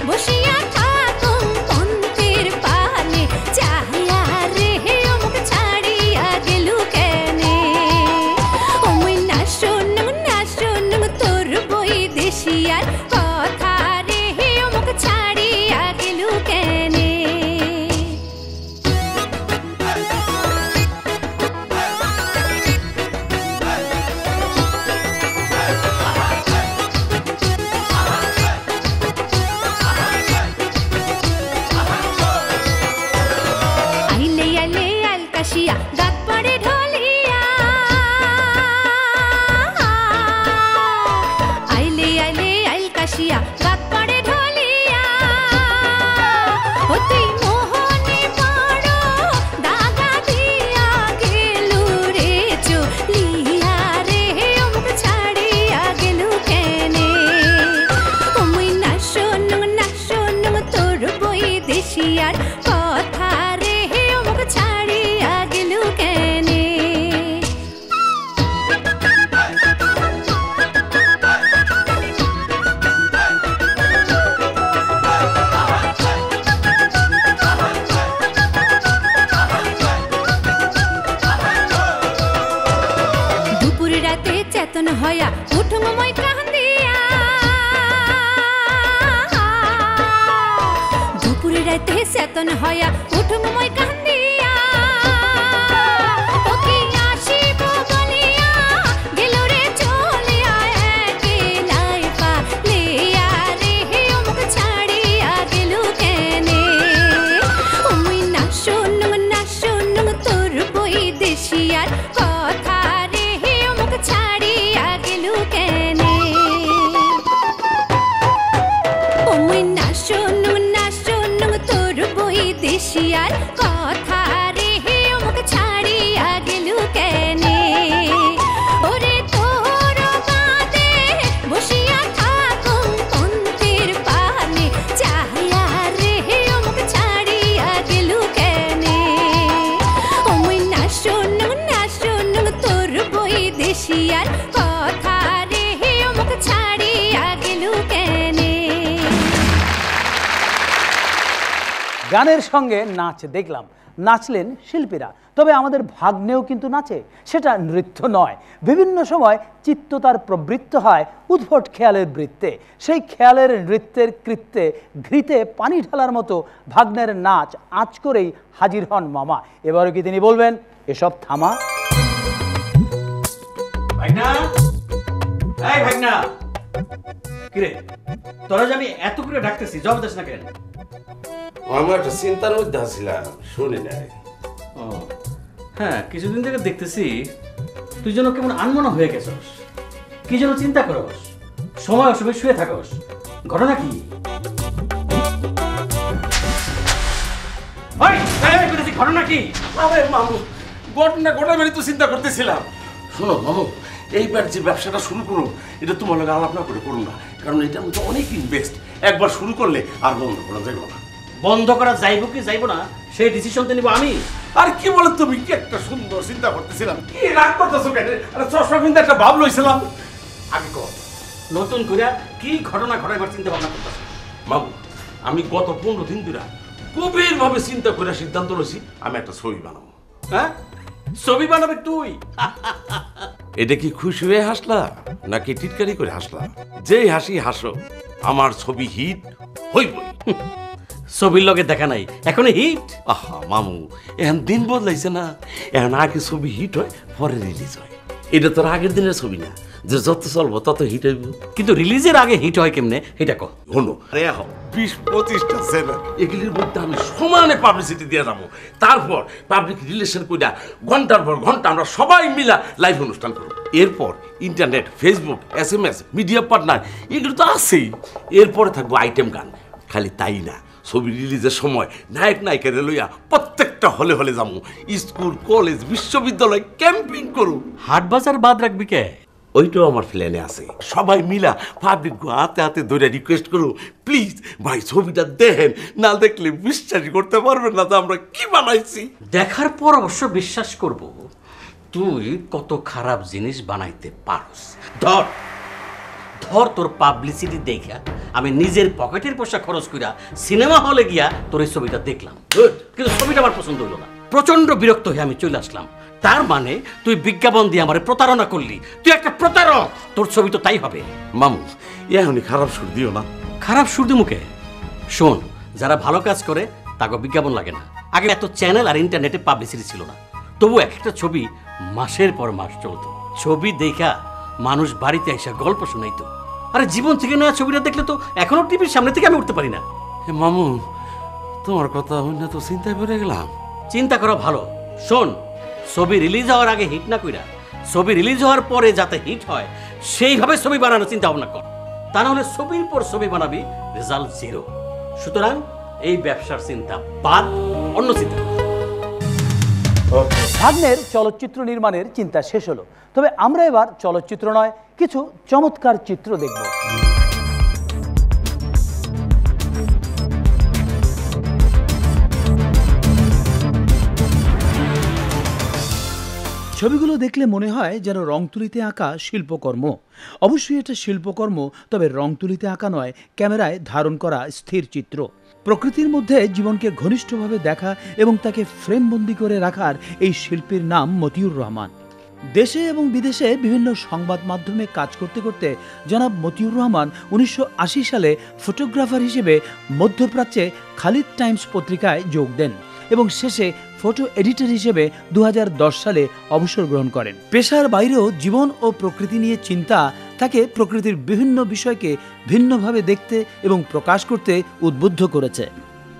বসিয়া থাকুম পন্থের পালে চাহিয়া রে আমাকে ছাড়িয়া গেলু কেনে ওমই না শোনো তোর বই দেশিয়ার কথা রে আমাকে ছাড়িয়া গেলু কেনে আইলে আইলে আলকাশিয়া দাঁত পড়ে ঢলিয়া আইলে আইলে আলকাশিয়া দাঁত পড়ে ঢলিয়া ও তুই মোহনে বড় দাগা দিয়া গেলু রে চলিয়া রে আমাকে ছাড়িয়া গেলু কেনে ওমই না শোনো তোর বই দেশিয়ার কথা রে আমাকে ছাড়িয়া গেলু কেনে দুপুর রাতে চেতন হয়া উঠুম মই কান্দিয়া দুপুর রাতে চেতন হয়া উঠুম মই কান্দিয়া ওকে আসিব বলিয়া গেল রে চলিয়া একেলাই পালিয়া রে আমাকে ছাড়িয়া গেলু কেনে ওমই না শোনো তোর বই দেশিয়ার কথা রে আমাকে ছাড়িয়া গেলু কেনে ওমই না শোনো তোর বই দেশিয়ার কথা রে আমাকে ছাড়িয়া গেলু কেনে ওরে তোর বাদে বসিয়া থাকুম পন্থের পালে চাহিয়া রে আমাকে ছাড়িয়া গেলু কেনে ওমই না শোনো তোর বই দেশিয়ার কথা রে আমাকে ছাড়িয়া গেলু কেনে গানের সঙ্গে নাচ দেখলাম, নাচলেন শিল্পীরা। তবে আমাদের ভাগ্নেও কিন্তু নাচে, সেটা নৃত্য নয়। বিভিন্ন সময় চিত্ত তার প্রবৃত্ত হয় উদ্ভট খেয়ালের বৃত্তে। সেই খেয়ালের নৃত্যের কৃত্যে ঘৃতে পানি ঢালার মতো ভাগ্নের নাচ আঁচ করেই হাজির হন মামা। এবারও কি তিনি বলবেন এসব থামা? ভাগনা এই ভাগনা কিরে তোরা যে আমি এত করে ডাকতেছি জবাব দিস না কেন? আমার একটা চিন্তার মধ্যে আসছিলাম, শুনি নাই। হ্যাঁ কিছুদিন থেকে দেখতেছি তুই যেন কেমন আনমনা হয়ে গেছস, কি যেন চিন্তা করস, সময় অসময় শুয়ে থাকস, ঘটনা কি? ঘটনা কি? আরে মামু ঘটনা ঘটাবেরই তো চিন্তা করতেছিলাম। শোনো মামু, এইবার যে ব্যবসাটা শুরু করো এটা তোমার লগে আলাপ না করে করো না, কারণ এটার মধ্যে অনেক ইনভেস্ট। একবার শুরু করলে আর বন্ধ করা যাবে না। বন্ধ করা যাইব কি যাইব না সেই ডিসিশন তো নিব আমি। আর কি বলে তুমি, কি একটা সুন্দর চিন্তা করতেছিলাম। কি রাগ করতেছো কেন? আরে চশমা কিনতে একটা ভাব লইছিলাম। আগে কর, নতুন করে কি ঘটনা ঘটাইবার চিন্তা ভাবনা করতেছ? বাবু, আমি গত 15 দিন ধরে গভীর ভাবে চিন্তা করে সিদ্ধান্ত লইছি আমি একটা ছবি বানাবো। হ্যাঁ, ছবি বানাবে তুই? এটা কি খুশি হয়ে হাসলা নাকি টিটকারি করে হাসলা? যেই হাসি হাসো, আমার ছবি হিট হইবই। ছবির লগে দেখা নাই, এখন হিট। আহা মামু, এখন দিন বদলাইছে না, এখন আগে ছবি হিট হয় পরে রিলিজ হয়। এটা তোর আগের দিনের ছবি না যে যত চলবো তত হিট হইব। কিন্তু রিলিজের আগে হিট হয় কেমনে এটা কো। হলো 20-25টা চ্যানেল, এগুলির মধ্যে আমি সমানে পাবলিসিটি দিয়ে যাবো। তারপর পাবলিক রিলেশন কইরা ঘন্টার পর ঘন্টা আমরা সবাই মিলা লাইভ অনুষ্ঠান করব। এরপর internet, Facebook, SMS, media partner এগুলো তো আছেই। এরপরে থাকবো আইটেম গান। খালি তাই না, ছবি রিলিজের সময় নায়ক নায়িকারে লইয়া প্রত্যেকটা হলে হলে যাবো। স্কুল, কলেজ, বিশ্ববিদ্যালয় ক্যাম্পিং করু। হাট বাজার বাদ রাখবি কে? ওইটাও আমার প্ল্যানে আছে। সবাই মিলা পাবলিক হাতে হাতে ধরে রিকোয়েস্ট করু, প্লিজ ভাই ছবিটা দেখেন, না দেখলে বিশ্বাসই করতে পারবেন না যে আমরা কি বানাইছি। দেখার পর অবশ্য বিশ্বাস করব তুই কত খারাপ জিনিস বানাইতে পারস। ধর ধর তোর পাবলিসিটি দেখা আমি নিজের পকেটের পয়সা খরচ কইরা সিনেমা হলে গিয়া তোর এই ছবিটা দেখলাম, কিন্তু ছবিটা আমার পছন্দ হইল না। প্রচন্ড বিরক্ত হয়ে আমি চলে আসলাম। তার মানে তুই বিজ্ঞাপন দিয়ে আমার প্রতারণা করলি, তুই একটা প্রতারক। তোর ছবি তো তাই হবে। মামু, এখনই খারাপ সুর দিও না। খারাপ সুর দি মুখে? শোন, যারা ভালো কাজ করে তাকে বিজ্ঞাপন লাগে না। আগে এত চ্যানেল আর ইন্টারনেটে পাবলিসিটি ছিল না, তবু একটা ছবি মাসের পর মাস চলতো। ছবি দেখা মানুষ বাড়িতে এসে গল্প শোনাইতো। আরে জীবন থেকে নেওয়া ছবিটা দেখলে তো এখনো টিভির সামনে থেকে আমি উঠতে পারি না। মামু, তোমার কথা হইনা তো চিন্তায় পড়ে গেলাম। চিন্তা করা ভালো। শোন, ছবি রিলিজ হওয়ার আগে হিট না কইরা ছবি রিলিজ হওয়ার পরে যাতে হিট হয় সেইভাবে ছবি বানানোর চিন্তা ভাবনা কর। তা না হলে ছবির পর ছবি বানাবি, রেজাল্ট জিরো। সুতরাং এই ব্যবসার চিন্তা বাদ, অন্য চিন্তা। ভাগ্নের চলচ্চিত্র নির্মাণের চিন্তা শেষ হলো, তবে আমরা এবার চলচ্চিত্র নয় কিছু চমৎকার চিত্র দেখব। ছবিগুলো দেখলে মনে হয় যেন রং তুলিতে আঁকা শিল্পকর্ম। অবশ্যই এটা শিল্পকর্ম, তবে রং তুলিতে আঁকা নয়, ক্যামেরায় ধারণ করা স্থির চিত্র। প্রকৃতির মধ্যে জীবনকে ঘনিষ্ঠভাবে দেখা এবং তাকে ফ্রেমবন্দি করে রাখার এই শিল্পীর নাম মতিউর রহমান। দেশে এবং বিদেশে বিভিন্ন সংবাদ মাধ্যমে কাজ করতে করতে জনাব মতিউর রহমান 1980 সালে ফটোগ্রাফার হিসেবে মধ্যপ্রাচ্যে খালিদ টাইমস পত্রিকায় যোগ দেন এবং শেষে ফটো এডিটর হিসেবে 2010 সালে অবসর গ্রহণ করেন। পেশার বাইরেও জীবন ও প্রকৃতি নিয়ে চিন্তা তাকে প্রকৃতির বিভিন্ন বিষয়কে ভিন্নভাবে দেখতে এবং প্রকাশ করতে উদ্বুদ্ধ করেছে।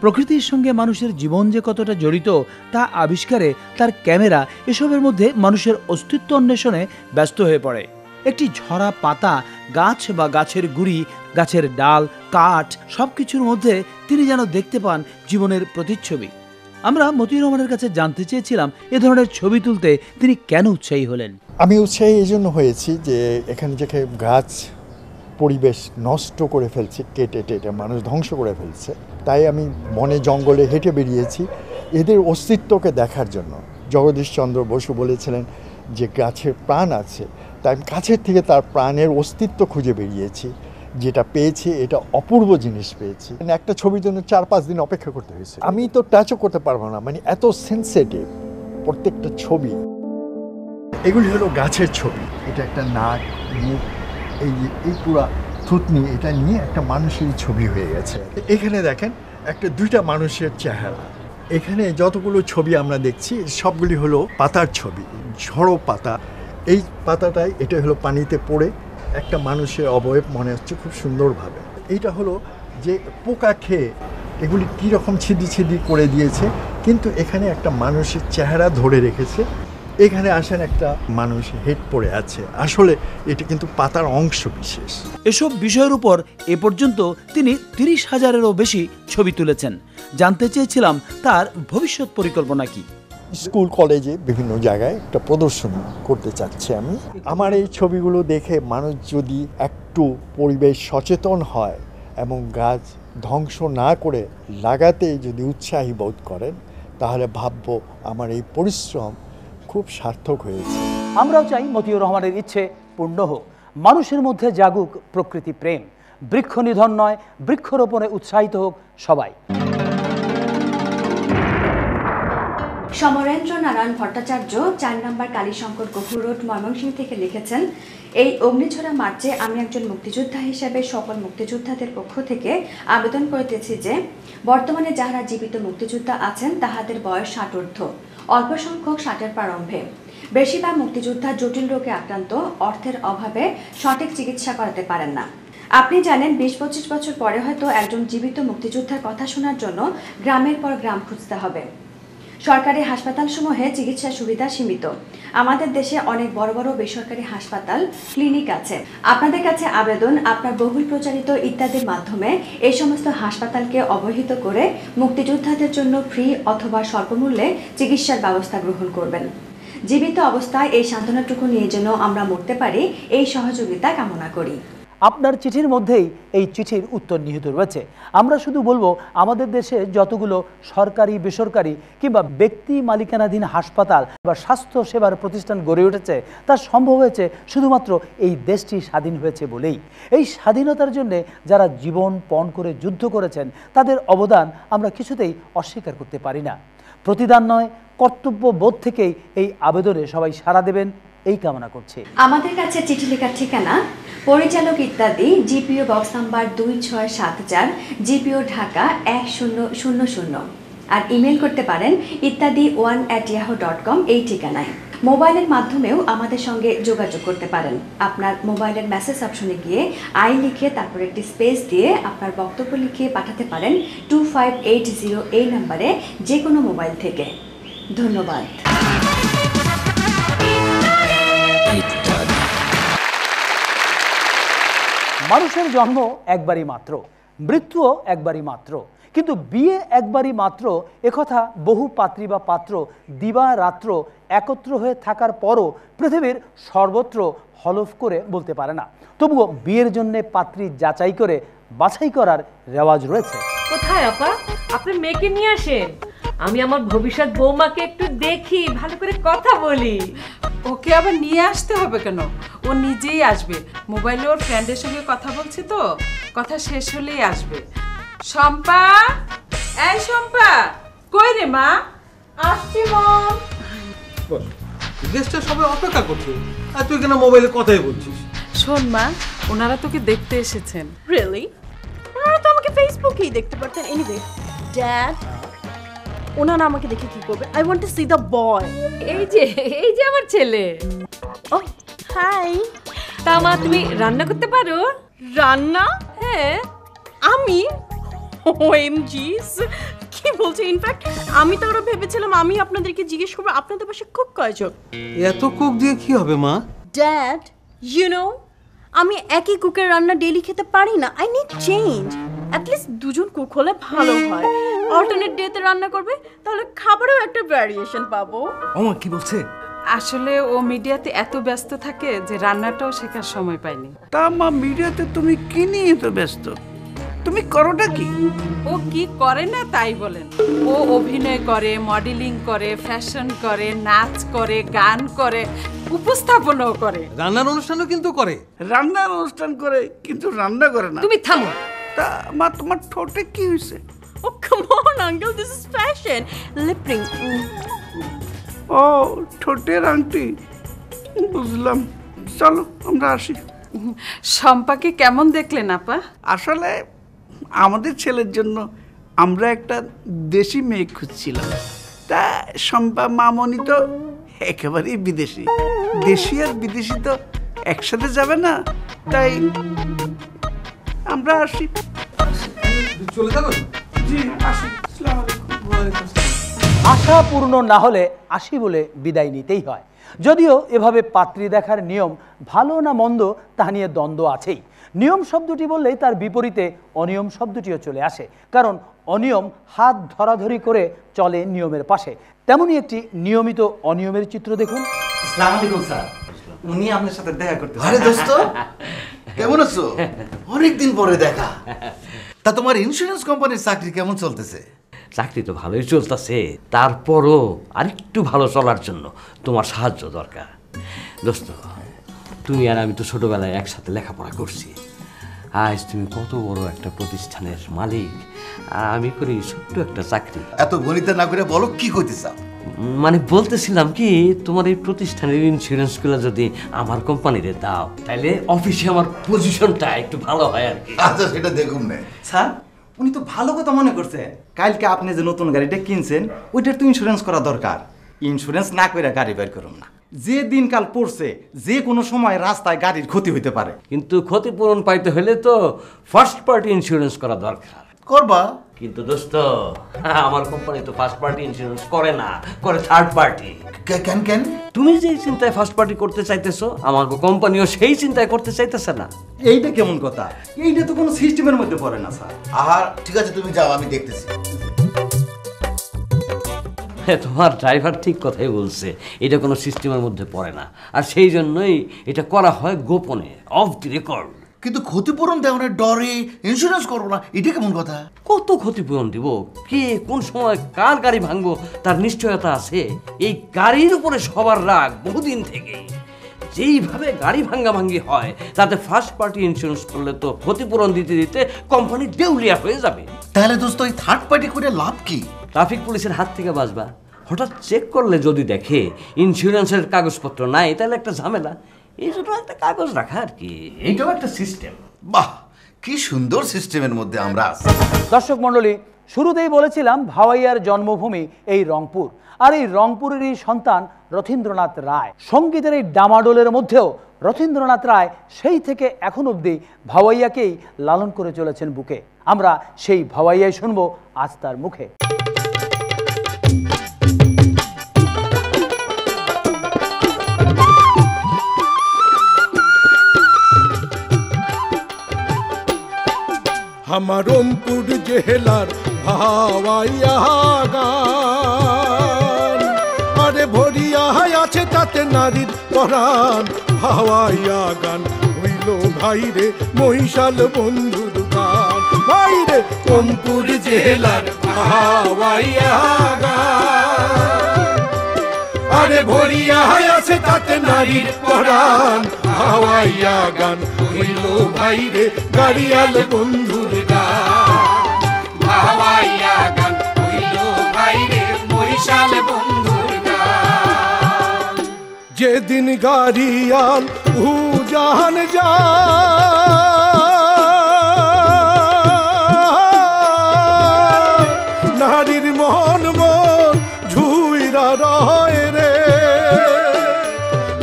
প্রকৃতির সঙ্গে মানুষের জীবন যে কতটা জড়িত তা আবিষ্কারে তার ক্যামেরা এসবের মধ্যে মানুষের অস্তিত্ব অন্বেষণে ব্যস্ত হয়ে পড়ে। একটি ঝরা পাতা, গাছ বা গাছের গুড়ি, গাছের ডাল, কাঠ সবকিছুর মধ্যে তিনি যেন দেখতে পান জীবনের প্রতিচ্ছবি। আমরা মতিউর রহমানের কাছে জানতে চেয়েছিলাম এ ধরনের ছবি তুলতে তিনি কেন উৎসাহী হলেন। আমি উৎসাহী এই জন্য হয়েছি যে এখানে যে গাছ পরিবেশ নষ্ট করে ফেলছে, কেটে টেটে মানুষ ধ্বংস করে ফেলছে, তাই আমি বনে জঙ্গলে হেঁটে বেরিয়েছি এদের অস্তিত্বকে দেখার জন্য। জগদীশচন্দ্র বসু বলেছিলেন যে গাছের প্রাণ আছে, তাই আমি কাছের থেকে তার প্রাণের অস্তিত্ব খুঁজে বেরিয়েছি। যেটা পেয়েছি এটা অপূর্ব জিনিস পেয়েছি। একটা ছবির জন্য 4-5 দিন অপেক্ষা করতে হয়েছে। আমি তো টাচও করতে পারবো না, মানে এত সেন্সিটিভ প্রত্যেকটা ছবি। এগুলি হলো গাছের ছবি। এটা একটা নাক, মুখ, এই পুরা থুতনি, এটা নিয়ে একটা মানুষের ছবি হয়ে গেছে। এখানে দেখেন একটা 2টা মানুষের চেহারা। এখানে যতগুলো ছবি আমরা দেখছি সবগুলি হলো পাতার ছবি, ঝড়ো পাতা। এই পাতাটাই এটা হলো পানিতে পড়ে একটা মানুষের অবয়ব মনে হচ্ছে খুব সুন্দরভাবে। এইটা হলো যে পোকা খেয়ে এগুলি কীরকম ছিদি করে দিয়েছে, কিন্তু এখানে একটা মানুষের চেহারা ধরে রেখেছে। এখানে আসেন একটা মানুষ হেড পড়ে আছে, আসলে এটা কিন্তু পাতার অংশ বিশেষ। এসব বিষয়ের উপর এ পর্যন্ত তিনি 30,000-এরও বেশি ছবি তুলেছেন। জানতে চেয়েছিলাম তার ভবিষ্যৎ পরিকল্পনা কি। স্কুল কলেজে বিভিন্ন জায়গায় একটা প্রদর্শনী করতে চাচ্ছি আমি। আমার এই ছবিগুলো দেখে মানুষ যদি একটু পরিবেশ সচেতন হয় এবং গাছ ধ্বংস না করে লাগাতে যদি উৎসাহী বোধ করেন, তাহলে ভাববো আমার এই পরিশ্রম খুব সার্থক হয়েছে। আমরাও চাই মতিউর রহমানের ইচ্ছে পূর্ণ হোক, মানুষের মধ্যে জাগুক প্রকৃতি প্রেম, বৃক্ষ নিধন নয় বৃক্ষরোপণে উৎসাহিত হোক সবাই। সমরেন্দ্র নারায়ণ ভট্টাচার্য 4 নম্বর কালীশঙ্কর গফুর রোড ময়মনসিংহ থেকে লিখেছেন, এই অগ্নিছোড়া মার্চে আমি একজন মুক্তিযোদ্ধা হিসেবে সকল মুক্তিযোদ্ধাদের পক্ষ থেকে আবেদন করিতেছি যে বর্তমানে যাহারা জীবিত মুক্তিযোদ্ধা আছেন তাহাদের বয়স 60 ঊর্ধ্ব, অল্প সংখ্যক 60-এর প্রারম্ভে। বেশিরভাগ মুক্তিযোদ্ধা জটিল রোগে আক্রান্ত, অর্থের অভাবে সঠিক চিকিৎসা করাতে পারেন না। আপনি জানেন 20-25 বছর পরে হয়তো একজন জীবিত মুক্তিযোদ্ধার কথা শোনার জন্য গ্রামের পর গ্রাম খুঁজতে হবে। সরকারি হাসপাতালসমূহে চিকিৎসা সুবিধা সীমিত। আমাদের দেশে অনেক বড় বড় বেসরকারি হাসপাতাল, ক্লিনিক আছে। আপনাদের কাছে আবেদন, আপনার বহুল প্রচারিত ইত্যাদির মাধ্যমে এই সমস্ত হাসপাতালকে অবহিত করে মুক্তিযোদ্ধাদের জন্য ফ্রি অথবা স্বল্পমূল্যে চিকিৎসার ব্যবস্থা গ্রহণ করবেন। জীবিত অবস্থায় এই সান্ত্বনাটুকু নিয়ে যেন আমরা মরতে পারি, এই সহযোগিতা কামনা করি। আপনার চিঠির মধ্যেই এই চিঠির উত্তর নিহিত রয়েছে। আমরা শুধু বলবো, আমাদের দেশে যতগুলো সরকারি, বেসরকারি কিংবা ব্যক্তি মালিকানাধীন হাসপাতাল বা স্বাস্থ্য সেবার প্রতিষ্ঠান গড়ে উঠেছে তা সম্ভব হয়েছে শুধুমাত্র এই দেশটি স্বাধীন হয়েছে বলেই। এই স্বাধীনতার জন্য যারা জীবন পণ করে যুদ্ধ করেছেন তাদের অবদান আমরা কিছুতেই অস্বীকার করতে পারি না। প্রতিদান নয়, কর্তব্য বোধ থেকেই এই আবেদনে সবাই সাড়া দেবেন এই কামনা করছে। আমাদের কাছে চিঠি লেখার ঠিকানা পরিচালক ইত্যাদি, GPO box number 2674, GPO Dhaka 1000, আর ইমেল করতে পারেন ittadi1@yahoo.com এই ঠিকানায়। মোবাইলের মাধ্যমেও আমাদের সঙ্গে যোগাযোগ করতে পারেন। আপনার মোবাইলের মেসেজ অপশনে গিয়ে আই লিখে তারপর একটি স্পেস দিয়ে আপনার বক্তব্য লিখিয়ে পাঠাতে পারেন 2580 এই নম্বরে, যে কোনো মোবাইল থেকে। ধন্যবাদ। মানুষের জন্ম একবারই মাত্র, মৃত্যুও একবারই মাত্র, কিন্তু বিয়ে একবারই মাত্র একথা বহু পাত্রী বা পাত্র দিবা রাত্র একত্র হয়ে থাকার পরও পৃথিবীর সর্বত্র হলফ করে বলতে পারে না। তবুও বিয়ের জন্য পাত্রী যাচাই করে বাছাই করার রেওয়াজ রয়েছে। কোথায় আপা? আপনি মেয়েকে নিয়ে আসেন, আমি আমার ভবিষ্যৎ বৌমাকে একটু দেখি, ভালো করে কথা বলি। ওকে আবার নিয়ে আসতে হবে কেন? ও নিজেই আসবে। মোবাইলে ওর ফ্রেন্ডের সঙ্গে কথা বলছি তো, কথা শেষ হলেই আসবে। শম্পা, এই শম্পা, কই রে মা? আসছি মম। গেস্টটা সবাই অপেক্ষা করছে আর তুই কেন মোবাইলে কথাই বলছিস? শোন মা, ওনারা তোকে দেখতে এসেছেন। রিয়েলি? ওনারা তো আমাকে ফেসবুকেই দেখতে পারতেন। এনিওয়ে, ড্যাড, ওনারা আমাকে দেখে কি করবে? I want to C the boy. এই যে আমার ছেলে। ও হাই। তা মা, তুমি রান্না করতে পারো? রান্না? হ্যাঁ। আমি? ওএমজিস, কি বলছে? ইনফ্যাক্ট আমি তো ওরা ভেবেছিলাম আমি আপনাদেরকে জিজ্ঞেস করবো আপনাদের পাশে কুক কয়জন। এত কুক দিয়ে কি হবে মা? ড্যাড, ইউ নো, আমি একই কুকের রান্না ডেইলি খেতে পারি না। I need change. অ্যাটলিস্ট দুজন কুক হলে ভালো হয়। অল্টারনেট ডেতে রান্না করবে, তাহলে খাবারেও একটা ভ্যারিয়েশন পাবো। ওমা কি বলছে? আসলে ও মিডিয়াতে এত ব্যস্ত থাকে যে রান্নাটাও শেখার সময় পায়নি। তা মা, মিডিয়াতে তুমি কি নিয়ে তো ব্যস্ত? তুমি করোটা কি? ও কি করে না তাই বলেন? ও অভিনয় করে, মডেলিং করে, ফ্যাশন করে, নাচ করে, গান করে, উপস্থাপনাও করে, রান্নার অনুষ্ঠানও কিন্তু করে। রান্নার অনুষ্ঠান করে কিন্তু রান্না করে না। তুমি থামো। তা মা, তোমার ঠোঁটে কি হয়েছে? Oh come on uncle, this is fashion. Lip ring. ও, ঠোঁটের আংটি, বুঝলাম। চলো আমরা আসি। শম্পাকে কেমন দেখলেন আপা? আসলে আমাদের ছেলের জন্য আমরা একটা দেশি মেয়ে খুঁজছিলাম। তা শম্পা মামনি তো একেবারেই বিদেশি। দেশি আর বিদেশি তো একসাথে যাবে না, তাই আমরা আসি। চলে যাবেন? জি, আসি। আসসালামু আলাইকুম। আশা পূর্ণ না হলে আসি বলে বিদায় নিতেই হয়। যদিও এভাবে পাত্রী দেখার নিয়ম ভালো না মন্দ তা নিয়ে দ্বন্দ্ব আছেই। নিয়ম শব্দটি বললেই তার বিপরীতে অনিয়ম শব্দটিও চলে আসে, কারণ অনিয়ম হাত ধরাধরি করে চলে নিয়মের পাশে। তেমনই একটি নিয়মিত অনিয়মের চিত্র দেখুন। আসসালামু আলাইকুম স্যার, উনি আপনার সাথে দেখা করতে। আরে দোস্ত, কেমন আছো? অনেকদিন পরে দেখা। তা তোমার ইন্স্যুরেন্স কোম্পানির চাকরি কেমন চলতেছে? চাকরি তো ভালোই চলতেছে, তারপরও আরেকটু ভালো চলার জন্য তোমার সাহায্য দরকার। দোস্ত, তুমি আর আমি তো ছোটবেলায় একসাথে লেখাপড়া করছি। আজ তুমি কত বড় একটা প্রতিষ্ঠানের মালিক, আর আমি করি ছোট্ট একটা চাকরি। এত গণিত না করে বলো কি করতে চাও? মানে বলতেছিলাম কি, তোমার এই প্রতিষ্ঠানের ইন্স্যুরেন্সগুলো যদি আমার কোম্পানিতে দাও, তাহলে অফিসে আমার পজিশনটা একটু ভালো হয় আর কি। আচ্ছা, সেটা দেখুন না স্যার, উনি তো ভালো কথা মনে করছে। কালকে আপনি যে নতুন গাড়িটা কিনছেন ওইটার তো ইন্স্যুরেন্স করা দরকার। ইন্স্যুরেন্স না করে গাড়ি বের করুন না। যে দিনকাল পড়ছে, যে কোনো সময় রাস্তায় গাড়ির ক্ষতি হইতে পারে। কিন্তু ক্ষতিপূরণ পাইতে হলে তো ফার্স্ট পার্টি ইন্স্যুরেন্স করা দরকার। করবা? কিন্তু দোস্ত, আমার কোম্পানি তো ফার্স্ট পার্টি ইন্স্যুরেন্স করে না, করে থার্ড পার্টি। কেন কেন? তুমি যে চিন্তায় ফার্স্ট পার্টি করতে চাইতেছো, আমার কোম্পানিও সেই চিন্তায় করতে চাইতেছে না। এইটা কেমন কথা? এইটা তো কোনো সিস্টেমের মধ্যে পড়ে না স্যার। আহা, ঠিক আছে, তুমি যাও, আমি দেখতেছি। তোমার ড্রাইভার ঠিক কথাই বলছে, এটা কোনো সিস্টেমের মধ্যে পড়ে না, আর সেই জন্যই এটা করা হয় গোপনে, অফ দি রেকর্ড। কিন্তু ক্ষতিপূরণ দেওয়ার ডরে ইন্স্যুরেন্স করবো না, এটা কেমন কথা? কত ক্ষতিপূরণ দিব? কে কোন সময় কার গাড়ি ভাঙবো তার নিশ্চয়তা আছে। এই গাড়ির উপরে সবার রাগ বহুদিন থেকেই। যেইভাবে গাড়ি ভাঙ্গাভাঙ্গি হয়, তাতে ফার্স্ট পার্টি ইন্স্যুরেন্স করলে তো ক্ষতিপূরণ দিতে দিতে কোম্পানি দেউলিয়া হয়ে যাবে। তাহলে দোস্ত, ওই থার্ড পার্টি করে লাভ কি? ট্রাফিক পুলিশের হাত থেকে বাঁচবা। হঠাৎ চেক করলে যদি দেখে ইন্স্যুরেন্সের কাগজপত্র নাই, তাহলে একটা ঝামেলা। এই জন্য একটা কাগজ রাখা আর কি, এইটাও একটা সিস্টেম। বাহ, কি সুন্দর সিস্টেমের মধ্যে আমরা আছি। দর্শক মণ্ডলী, শুরুতেই বলেছিলাম ভাওয়াইয়ার জন্মভূমি এই রংপুর, আর এই রংপুরেরই সন্তান রথীন্দ্রনাথ রায়। সঙ্গীতের এই ডামাডোলের মধ্যেও রথীন্দ্রনাথ রায় সেই থেকে এখন অবধি ভাওয়াইয়াকেই লালন করে চলেছেন বুকে। আমরা সেই ভাওয়াইয়াই শুনবো আজ তার মুখে। আমার রংপুর জেলার ভাওয়াইয়া গান, আরে ভরিয়া আছে তাতে নারীর পরাণ। ভাওয়াইয়া গান হইল ভাইরে মহিষাল বন্ধুর গান। ভাইরে রংপুর জেলার ভাওয়াইয়া গান, আরে ভরিয়া আছে তাতে নারীর পরাণ। ভাওয়াইয়া গান হইল ভাইরে গাড়িয়াল বন্ধুর গান। ভাওয়াইয়া গান হইল ভাইরে মহিষাল বন্ধুর গান। যেদিন গাড়িয়াল উজান যা নারীর মন মন ঝুইরা রয় রে।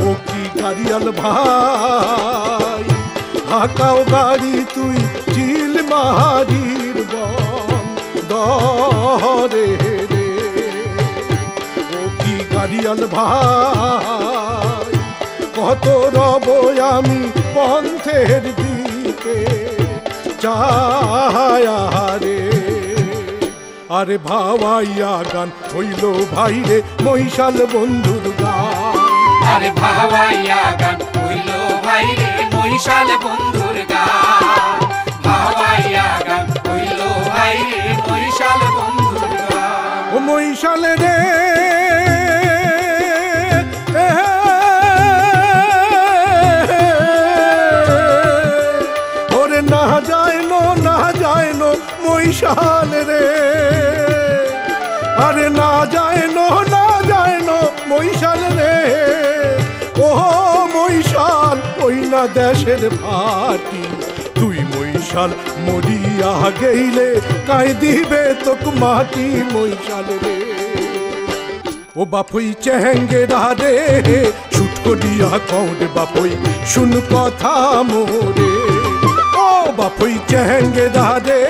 ও কি গাড়িয়াল ভাই, হাকাও গাড়ি তুই চিল মারির বন্দরে রে। ও কি গাড়িয়াল ভাই, কত রব আমি পন্থের দিকে চায়া রে। আরে ভাওয়াইয়া গান হইল ভাইরে মহিষাল বন্ধুর গান। আরে ভাওয়াইয়া গান হইল ভাইরে মহিষাল বন্ধুর গান। ভাওয়াইয়া গান হইল ভাইরে মহিষাল বন্ধুর গান। ও মহিষাল রে, ওরে না যায় নো মহিষাল রে। আরে না যায় নো মহিষাল রে। ও মহিষাল ওই না দেশের ভাটি, তুই মহিষাল মরিয়া গেইলে কাই দিবে তোক মাটি মহিষাল রে। ও বাপুই চেহেঙ্গে রে, শুট করিয়া কৌড়ে বাপুই শুন কথা মোরে। ও বাপুই চেহেঙ্গে রে,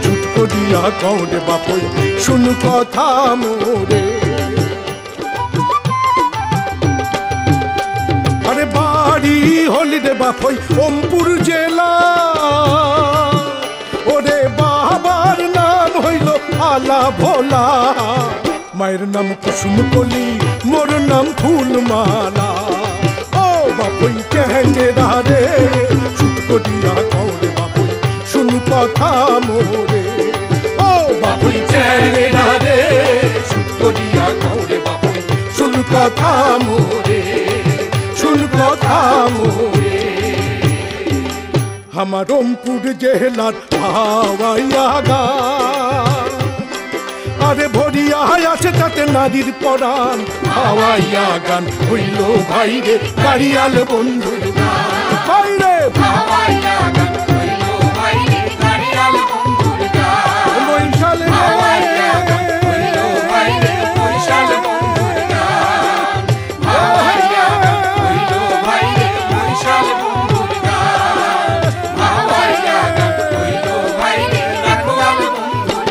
শুট করিয়া কৌড়ে বাপুই শুন কথা মোরে। আরে বাড়ি হলি রে বাপই ওমপুর জেলা, ওরে বাবার নাম হইল আলা ভোলা। মায়ের নাম কুসুম কলি, মোর নাম ফুলমালা। ও বাপই চেহেঙ্গে রে, শুট করিয়া কৌড়ে বাপই শুন কথা মোরে। ও বাপুই ছেড়ে না রে শুন করিয়া কৌরে বাপুই শুন কথা মোরে শুন কথা মোরে আমার রংপুর জেলার হাওয়াইয়া গান আরে ভরিয়া আছে তাতে নারীর পরাণ হাওয়াইয়া গান হইল ভাই রে গাড়িয়াল বন্ধুর গান ভাই রে হাওয়াইয়া গান হইল ভাই রে গাড়িয়াল বন্ধুর গান বৈশাল হাওয়াইয়া গান হইল ভাই রে বৈশাল বন্ধুর গান হাওয়াইয়া গান হইল ভাই রে বৈশাল বন্ধুর গান হাওয়াইয়া গান হইল ভাই রে রাখোয়াল বন্ধুর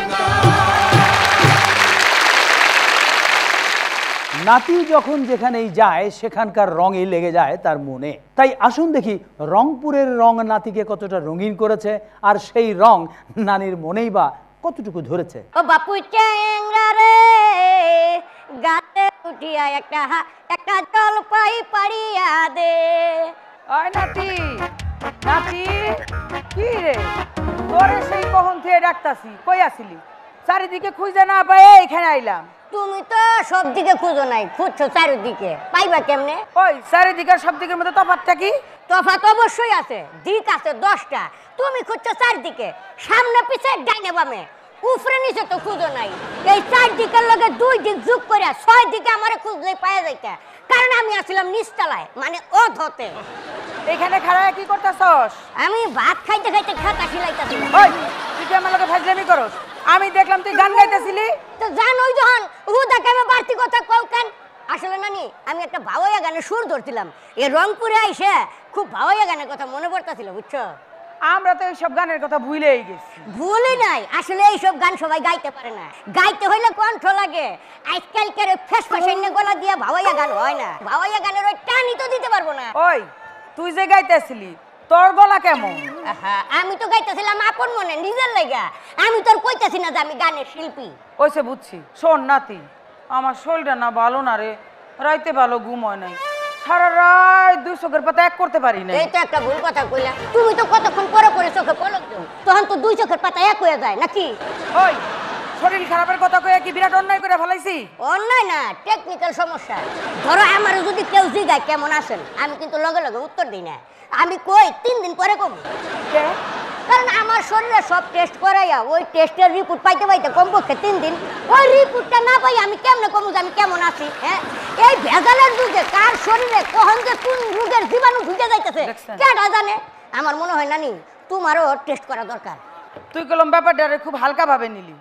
নাতি যখন যেখানেই যায় সেখানকার রঙই লেগে যায় তার মনে। তাই আসুন দেখি রংপুরের রং নাতিকে কতটা রঙিন করেছে আর সেই রং নানির মনেই বা কতটুকু ধরেছে। ও বাপু চ্যাংরা রে গাতে উঠিয়া একটা জলপাই পাড়িয়া দে। ওই নাতি নাতি কি রে তোরে সেই কখন থেকে ডাকতাছি কই আসিলি চারিদিকে খুঁজে না পাই এখানে আইলাম। তুমি তো সব দিকে খুঁজো নাই, খুঁজছো চারিদিকে, পাইবা কেমনে? ওই চারিদিকে সব দিকের মধ্যে তফাৎটা কি? তফাৎ অবশ্যই আছে, দিক আছে 10টা। তুমি খুঁজছো চারদিকে, সামনে পিছে ডাইনে বামে, উপরে নিচে তো খুঁজো নাই। এই 4 দিকের লগে 2 দিক যোগ করে 6 দিকে আমারে খুঁজলে পাওয়া যাইতা, কারণ আমি আসলাম নিচতলায়, মানে অধতে। এখানে খাড়ায় কি করতেছস? আমি ভাত খাইতে খাইতে খাতা খিলাইতাছি। ওই তুই কি আমার লগে ফাজলামি করস? আমি দেখলাম তুই গান গাইতেছিলি। তো জানোই যখন হুদা কেমন বাড়তি কথা কও কেন? আসলে নানি আমি একটা ভাওয়াইয়া গানের সুর ধরছিলাম, এই রংপুরে আইসে খুব ভাওয়াইয়া গানের কথা মনে পড়তাছিল, বুঝছো? আমরা তো এইসব গানের কথা ভুলেই গেছি। ভুলি নাই, আসলে এইসব গান সবাই গাইতে পারে না, গাইতে হইলে কণ্ঠ লাগে। আজকালকার ফেস ফেসাইনে গলা দিয়া ভাওয়াইয়া গান হয় না, ভাওয়াইয়া গানের ওই টানি তো দিতে পারবো না। ওই তুই যে গাইতেছিলি তোর গলা কেমন? আমি তো গাইতেছিলাম আপন মনে, নিজের লাগা। আমি তোর কইতাছি না যে আমি গানের শিল্পী। ওইসে বুঝছি। শোন নাতি, আমার শরীরটা না ভালো না রে, রাইতে ভালো ঘুম হয় নাই, সারা রাত 2 চোখের পাতা এক করতে পারি না। এই তো একটা ভুল কথা কইলা, তুমি তো কতক্ষণ পরে পরে চোখে পলক দাও, তখন তো 2 চোখের পাতা এক হয়ে যায় নাকি? ওই শরীর খারাপের কথা কইয়া কি বিরাট অন্যায় করে ফেলাইছি? অন্যায় না, টেকনিক্যাল সমস্যা। ধরো আমারও যদি কেউ জিগায় কেমন আছেন, আমি কিন্তু লগে লগে উত্তর দিই না, আমি কই 3 দিন পরে কম। কারণ আমার শরীরে সব টেস্ট করাইয়া ওই টেস্টের রিপোর্ট পাইতে পাইতে কমপক্ষে 3 দিন, ওই রিপোর্টটা না পাই আমি কেমনে কমু যে আমি কেমন আছি? হ্যাঁ, এই ভেজালের যুগে কার শরীরে কখন যে কোন রোগের জীবাণু ঢুকে যাইতেছে কেডা জানে? আমার মনে হয় নানি তোমারও টেস্ট করা দরকার। তুই কলম ব্যাপারটারে খুব হালকা ভাবে নিলি।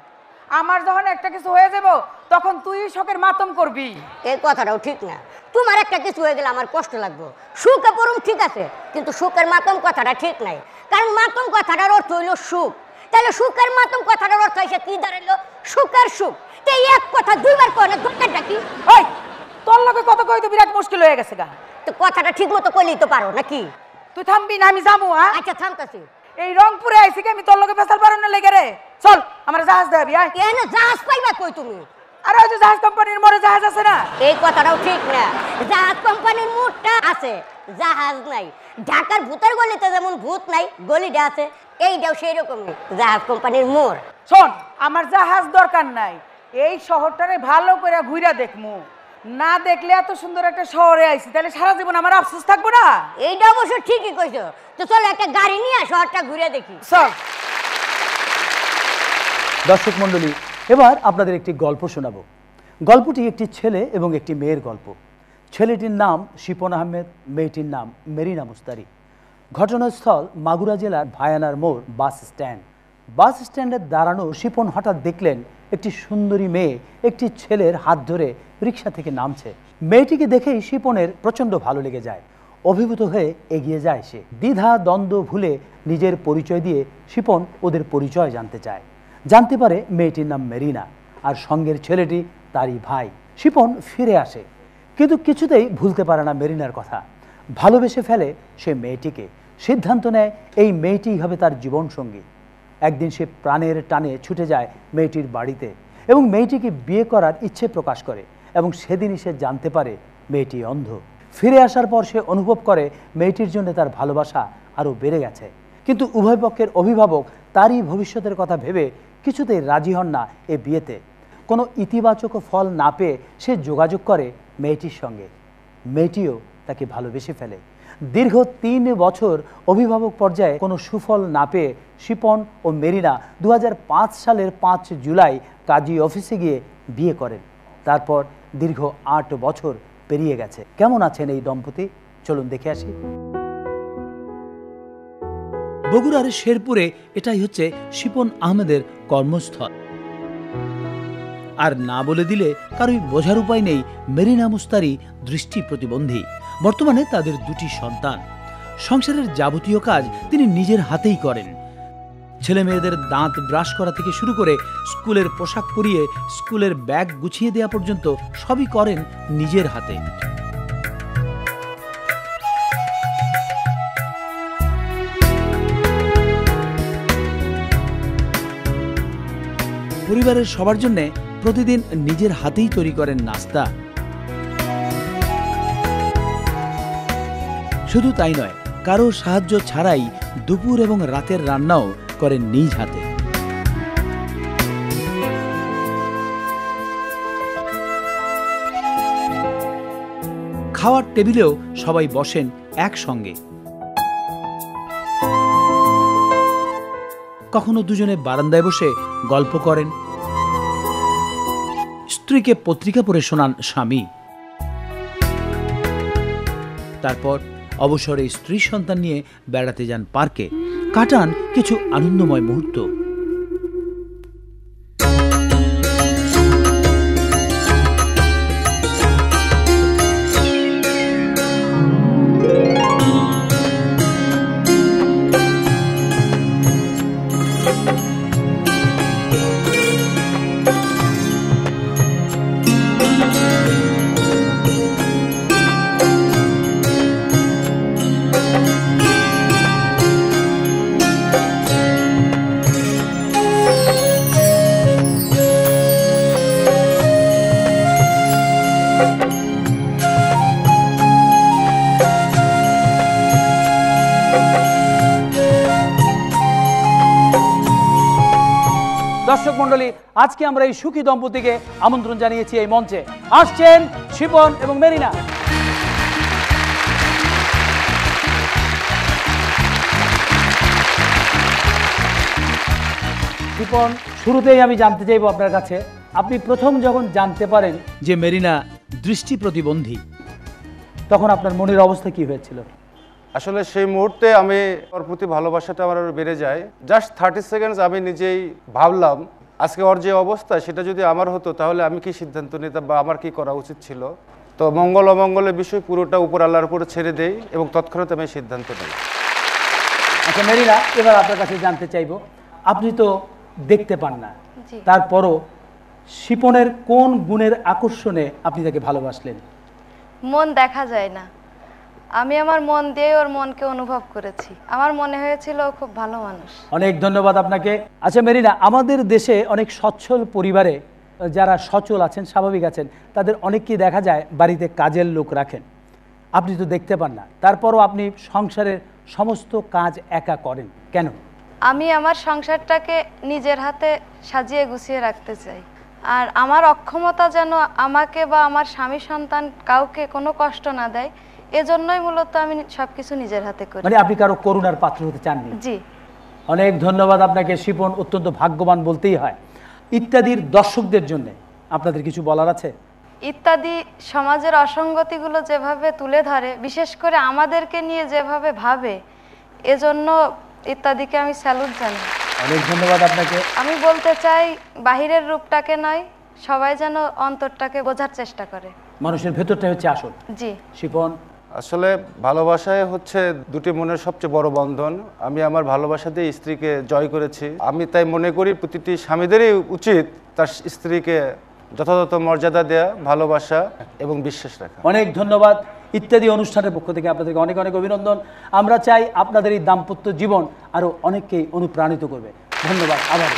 আমার যখন একটা কিছু হয়ে যাব তখন তুই শোকের মাতম করবি। এই কথাটাও ঠিক না, তোমার একটা কিছু হয়ে গেলে আমার কষ্ট লাগবে। সুখে পড়ুম ঠিক আছে, কিন্তু সুখের মাতম কথাটা ঠিক নাই, কারণ মাতম কথাটার অর্থ হইল সুখ। তাহলে সুখের মাতম কথাটার অর্থ হইছে কি দাঁড়াইলো? সুখের সুখ। তো এক কথা 2 বার কয় না, দরকারটা কি? ওই তোর লগে কত কই তো বিরাট মুশকিল হয়ে গেছে গা। তো কথাটা ঠিক মতো কইলেই তো পারো নাকি? তুই থামবি না? আমি যাবো। আচ্ছা থামতাছি। এই রংপুরে আইছি কি আমি তোর লগে ফেসাল পারো না লেগে রে? চল আমার জাহাজ দেবি। আয় কেন জাহাজ পাইবা কই তুমি? আরে ওই যে জাহাজ কোম্পানির মোড়ে জাহাজ আছে না? এই কথাটাও ঠিক না, জাহাজ কোম্পানির মোড়টা আছে, জাহাজ নাই। ঢাকার ভূতের গলিতে যেমন ভূত নাই, গলিটা আছে, এইটাও সেই রকমই জাহাজ কোম্পানির মোড়। শোন, আমার জাহাজ দরকার নাই, এই শহরটারে ভালো করে ঘুরা দেখমু। না দেখলে এত সুন্দর একটা শহরে আইছি, তাহলে সারা জীবন আমার আফসোস থাকবো না? এইটা অবশ্য ঠিকই কইছো। তো চলো একটা গাড়ি নিয়ে শহরটা ঘুরে দেখি। চল। দর্শক মণ্ডলী, এবার আপনাদের একটি গল্প শোনাবো। গল্পটি একটি ছেলে এবং একটি মেয়ের গল্প। ছেলেটির নাম শিপন আহমেদ, মেয়েটির নাম মেরিনা মুস্তারি। ঘটনাস্থল মাগুরা জেলার ভায়ানার মোড় বাস স্ট্যান্ড। বাস স্ট্যান্ডে দাঁড়ানো শিপন হঠাৎ দেখলেন একটি সুন্দরী মেয়ে একটি ছেলের হাত ধরে রিক্সা থেকে নামছে। মেয়েটিকে দেখেই শিপনের প্রচণ্ড ভালো লেগে যায়। অভিভূত হয়ে এগিয়ে যায় সে। দ্বিধা দ্বন্দ্ব ভুলে নিজের পরিচয় দিয়ে শিপন ওদের পরিচয় জানতে চায়। জানতে পারে মেয়েটির নাম মেরিনা, আর সঙ্গের ছেলেটি তারই ভাই। শিপন ফিরে আসে, কিন্তু কিছুতেই ভুলতে পারে না মেরিনার কথা। ভালোবেসে ফেলে সে মেয়েটিকে। সিদ্ধান্ত নেয় এই মেয়েটিই হবে তার জীবনসঙ্গী। একদিন সে প্রাণের টানে ছুটে যায় মেয়েটির বাড়িতে এবং মেয়েটিকে বিয়ে করার ইচ্ছে প্রকাশ করে, এবং সেদিনই সে জানতে পারে মেয়েটি অন্ধ। ফিরে আসার পর সে অনুভব করে মেয়েটির জন্য তার ভালোবাসা আরও বেড়ে গেছে। কিন্তু উভয় পক্ষের অভিভাবক তারই ভবিষ্যতের কথা ভেবে কিছুতেই রাজি হন না এ বিয়েতে। কোনো ইতিবাচক ফল না পেয়ে সে যোগাযোগ করে মেয়েটির সঙ্গে। মেয়েটিও তাকে ভালোবেসে ফেলে। দীর্ঘ 3 বছর অভিভাবক পর্যায়ে কোনো সুফল না পেয়ে শিপন ও মেরিনা 2005 সালের 5 জুলাই কাজী অফিসে গিয়ে বিয়ে করেন। তারপর দীর্ঘ 8 বছর পেরিয়ে গেছে। কেমন আছেন এই দম্পতি, চলুন দেখে আসি। বগুড়ার শেরপুরে এটাই হচ্ছে শিপন আহমেদের কর্মস্থল। আর না বলে দিলে কারোই বোঝার উপায় নেই, মেরিনা মুস্তারি দৃষ্টি প্রতিবন্ধী। বর্তমানে তাদের 2টি সন্তান। সংসারের যাবতীয় কাজ তিনি নিজের হাতেই করেন। ছেলে মেয়েদের দাঁত ব্রাশ করা থেকে শুরু করে স্কুলের পোশাক পরিয়ে স্কুলের ব্যাগ গুছিয়ে দেওয়া পর্যন্ত সবই করেন নিজের হাতে। পরিবারের সবার জন্য প্রতিদিন নিজের হাতেই তৈরি করেন নাস্তা। শুধু তাই নয়, কারো সাহায্য ছাড়াই দুপুর এবং রাতের রান্নাও করেন নিজ হাতে। খাওয়ার টেবিলেও সবাই বসেন একসঙ্গে। কখনো দুজনে বারান্দায় বসে গল্প করেন। স্ত্রীকে পত্রিকা পড়ে শোনান স্বামী। তারপর অবসরে স্ত্রী সন্তান নিয়ে বেড়াতে যান পার্কে, কাটান কিছু আনন্দময় মুহূর্ত। দর্শক মণ্ডলী, আজকে আমরা এই সুখী দম্পতিকে আমন্ত্রণ জানিয়েছি এই মঞ্চে। আসছেন শিপন এবং মেরিনা। শিপন, শুরুতেই আমি জানতে চাইবো আপনার কাছে, আপনি প্রথম যখন জানতে পারেন যে মেরিনা দৃষ্টি প্রতিবন্ধী, তখন আপনার মনের অবস্থা কি হয়েছিল? আসলে সেই মুহূর্তে আমি ওর প্রতি ভালোবাসাটা আমার আরো বেড়ে যায়। জাস্ট 30 সেকেন্ডস আমি নিজেই ভাবলাম আজকে ওর যে অবস্থা সেটা যদি আমার হতো তাহলে আমি কি সিদ্ধান্ত নিতাম বা আমার কি করা উচিত ছিল। তো মঙ্গল অমঙ্গলের বিষয় পুরোটা উপর আল্লাহর উপরে ছেড়ে দেই এবং তৎক্ষণাৎ আমি সিদ্ধান্ত নিই। আচ্ছা মেরিনা, এবার আপনার কাছে জানতে চাইবো, আপনি তো দেখতে পান না, তারপরও শিপনের কোন গুণের আকর্ষণে আপনি তাকে ভালোবাসলেন? মন দেখা যায় না, আমি আমার মন দিয়ে ওর মনকে অনুভব করেছি। আমার মনে হয়েছিল ও খুব ভালো মানুষ। অনেক ধন্যবাদ আপনাকে। আচ্ছা মেরিনা, আমাদের দেশে অনেক সচ্ছল পরিবারে যারা সচল আছেন, স্বাভাবিক আছেন, তাদের অনেককেই দেখা যায় বাড়িতে কাজের লোক রাখেন। আপনি তো দেখতে পান না, তারপরও আপনি সংসারের সমস্ত কাজ একা করেন কেন? আমি আমার সংসারটাকে নিজের হাতে সাজিয়ে গুছিয়ে রাখতে চাই। আর আমার অক্ষমতা যেন আমাকে বা আমার স্বামী সন্তান কাউকে কোনো কষ্ট না দেয়, এজন্যই মূলত আমি সবকিছু নিজের হাতে করি। মানে আপনি কারো করুণার পাত্র হতে চাননি? জি। অনেক ধন্যবাদ আপনাকে শিপন, অত্যন্ত ভাগ্যবান বলতেই হয়। ইত্যাদির দর্শকদের জন্য আপনাদের কিছু বলার আছে? ইত্যাদি সমাজের অসঙ্গতিগুলো যেভাবে তুলে ধরে, বিশেষ করে আমাদেরকে নিয়ে যেভাবে ভাবে, এজন্য ইত্যাদিকে আমি স্যালুট জানাই। অনেক ধন্যবাদ আপনাকে। আমি বলতে চাই বাহিরের রূপটাকে নয়, সবাই যেন অন্তরটাকে বোঝার চেষ্টা করে। মানুষের ভেতরটা হচ্ছে আসল। জি। শিপন, আসলে ভালোবাসায় হচ্ছে দুটি মনের সবচেয়ে বড় বন্ধন। আমি আমার ভালোবাসা দিয়ে স্ত্রীকে জয় করেছি। আমি তাই মনে করি প্রতিটি স্বামীদেরই উচিত তার স্ত্রীকে যথাযথ মর্যাদা দেয়া, ভালোবাসা এবং বিশ্বাস রাখা। অনেক ধন্যবাদ। ইত্যাদি অনুষ্ঠানের পক্ষ থেকে আপনাদেরকে অনেক অনেক অভিনন্দন। আমরা চাই আপনাদের এই দাম্পত্য জীবন আরো অনেককেই অনুপ্রাণিত করবে। ধন্যবাদ আবার।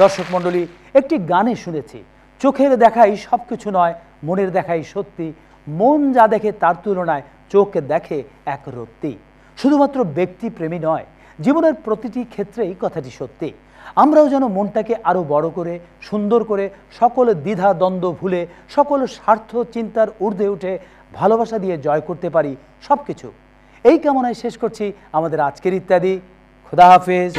দর্শক মণ্ডলী, একটি গানে শুনেছি, চোখের দেখাই সবকিছু নয়, মনের দেখাই সত্যি, মন যা দেখে তার তুলনায় চোখ দেখে এক রত্তি। শুধুমাত্র ব্যক্তি প্রেমী নয়, জীবনের প্রতিটি ক্ষেত্রেই কথাটি সত্যি। আমরাও যেন মনটাকে আরও বড় করে, সুন্দর করে, সকল দ্বিধা দ্বন্দ্ব ভুলে, সকল স্বার্থ চিন্তার ঊর্ধ্বে উঠে ভালোবাসা দিয়ে জয় করতে পারি সব কিছু। এই কামনায় শেষ করছি আমাদের আজকের ইত্যাদি। খুদা হাফেজ।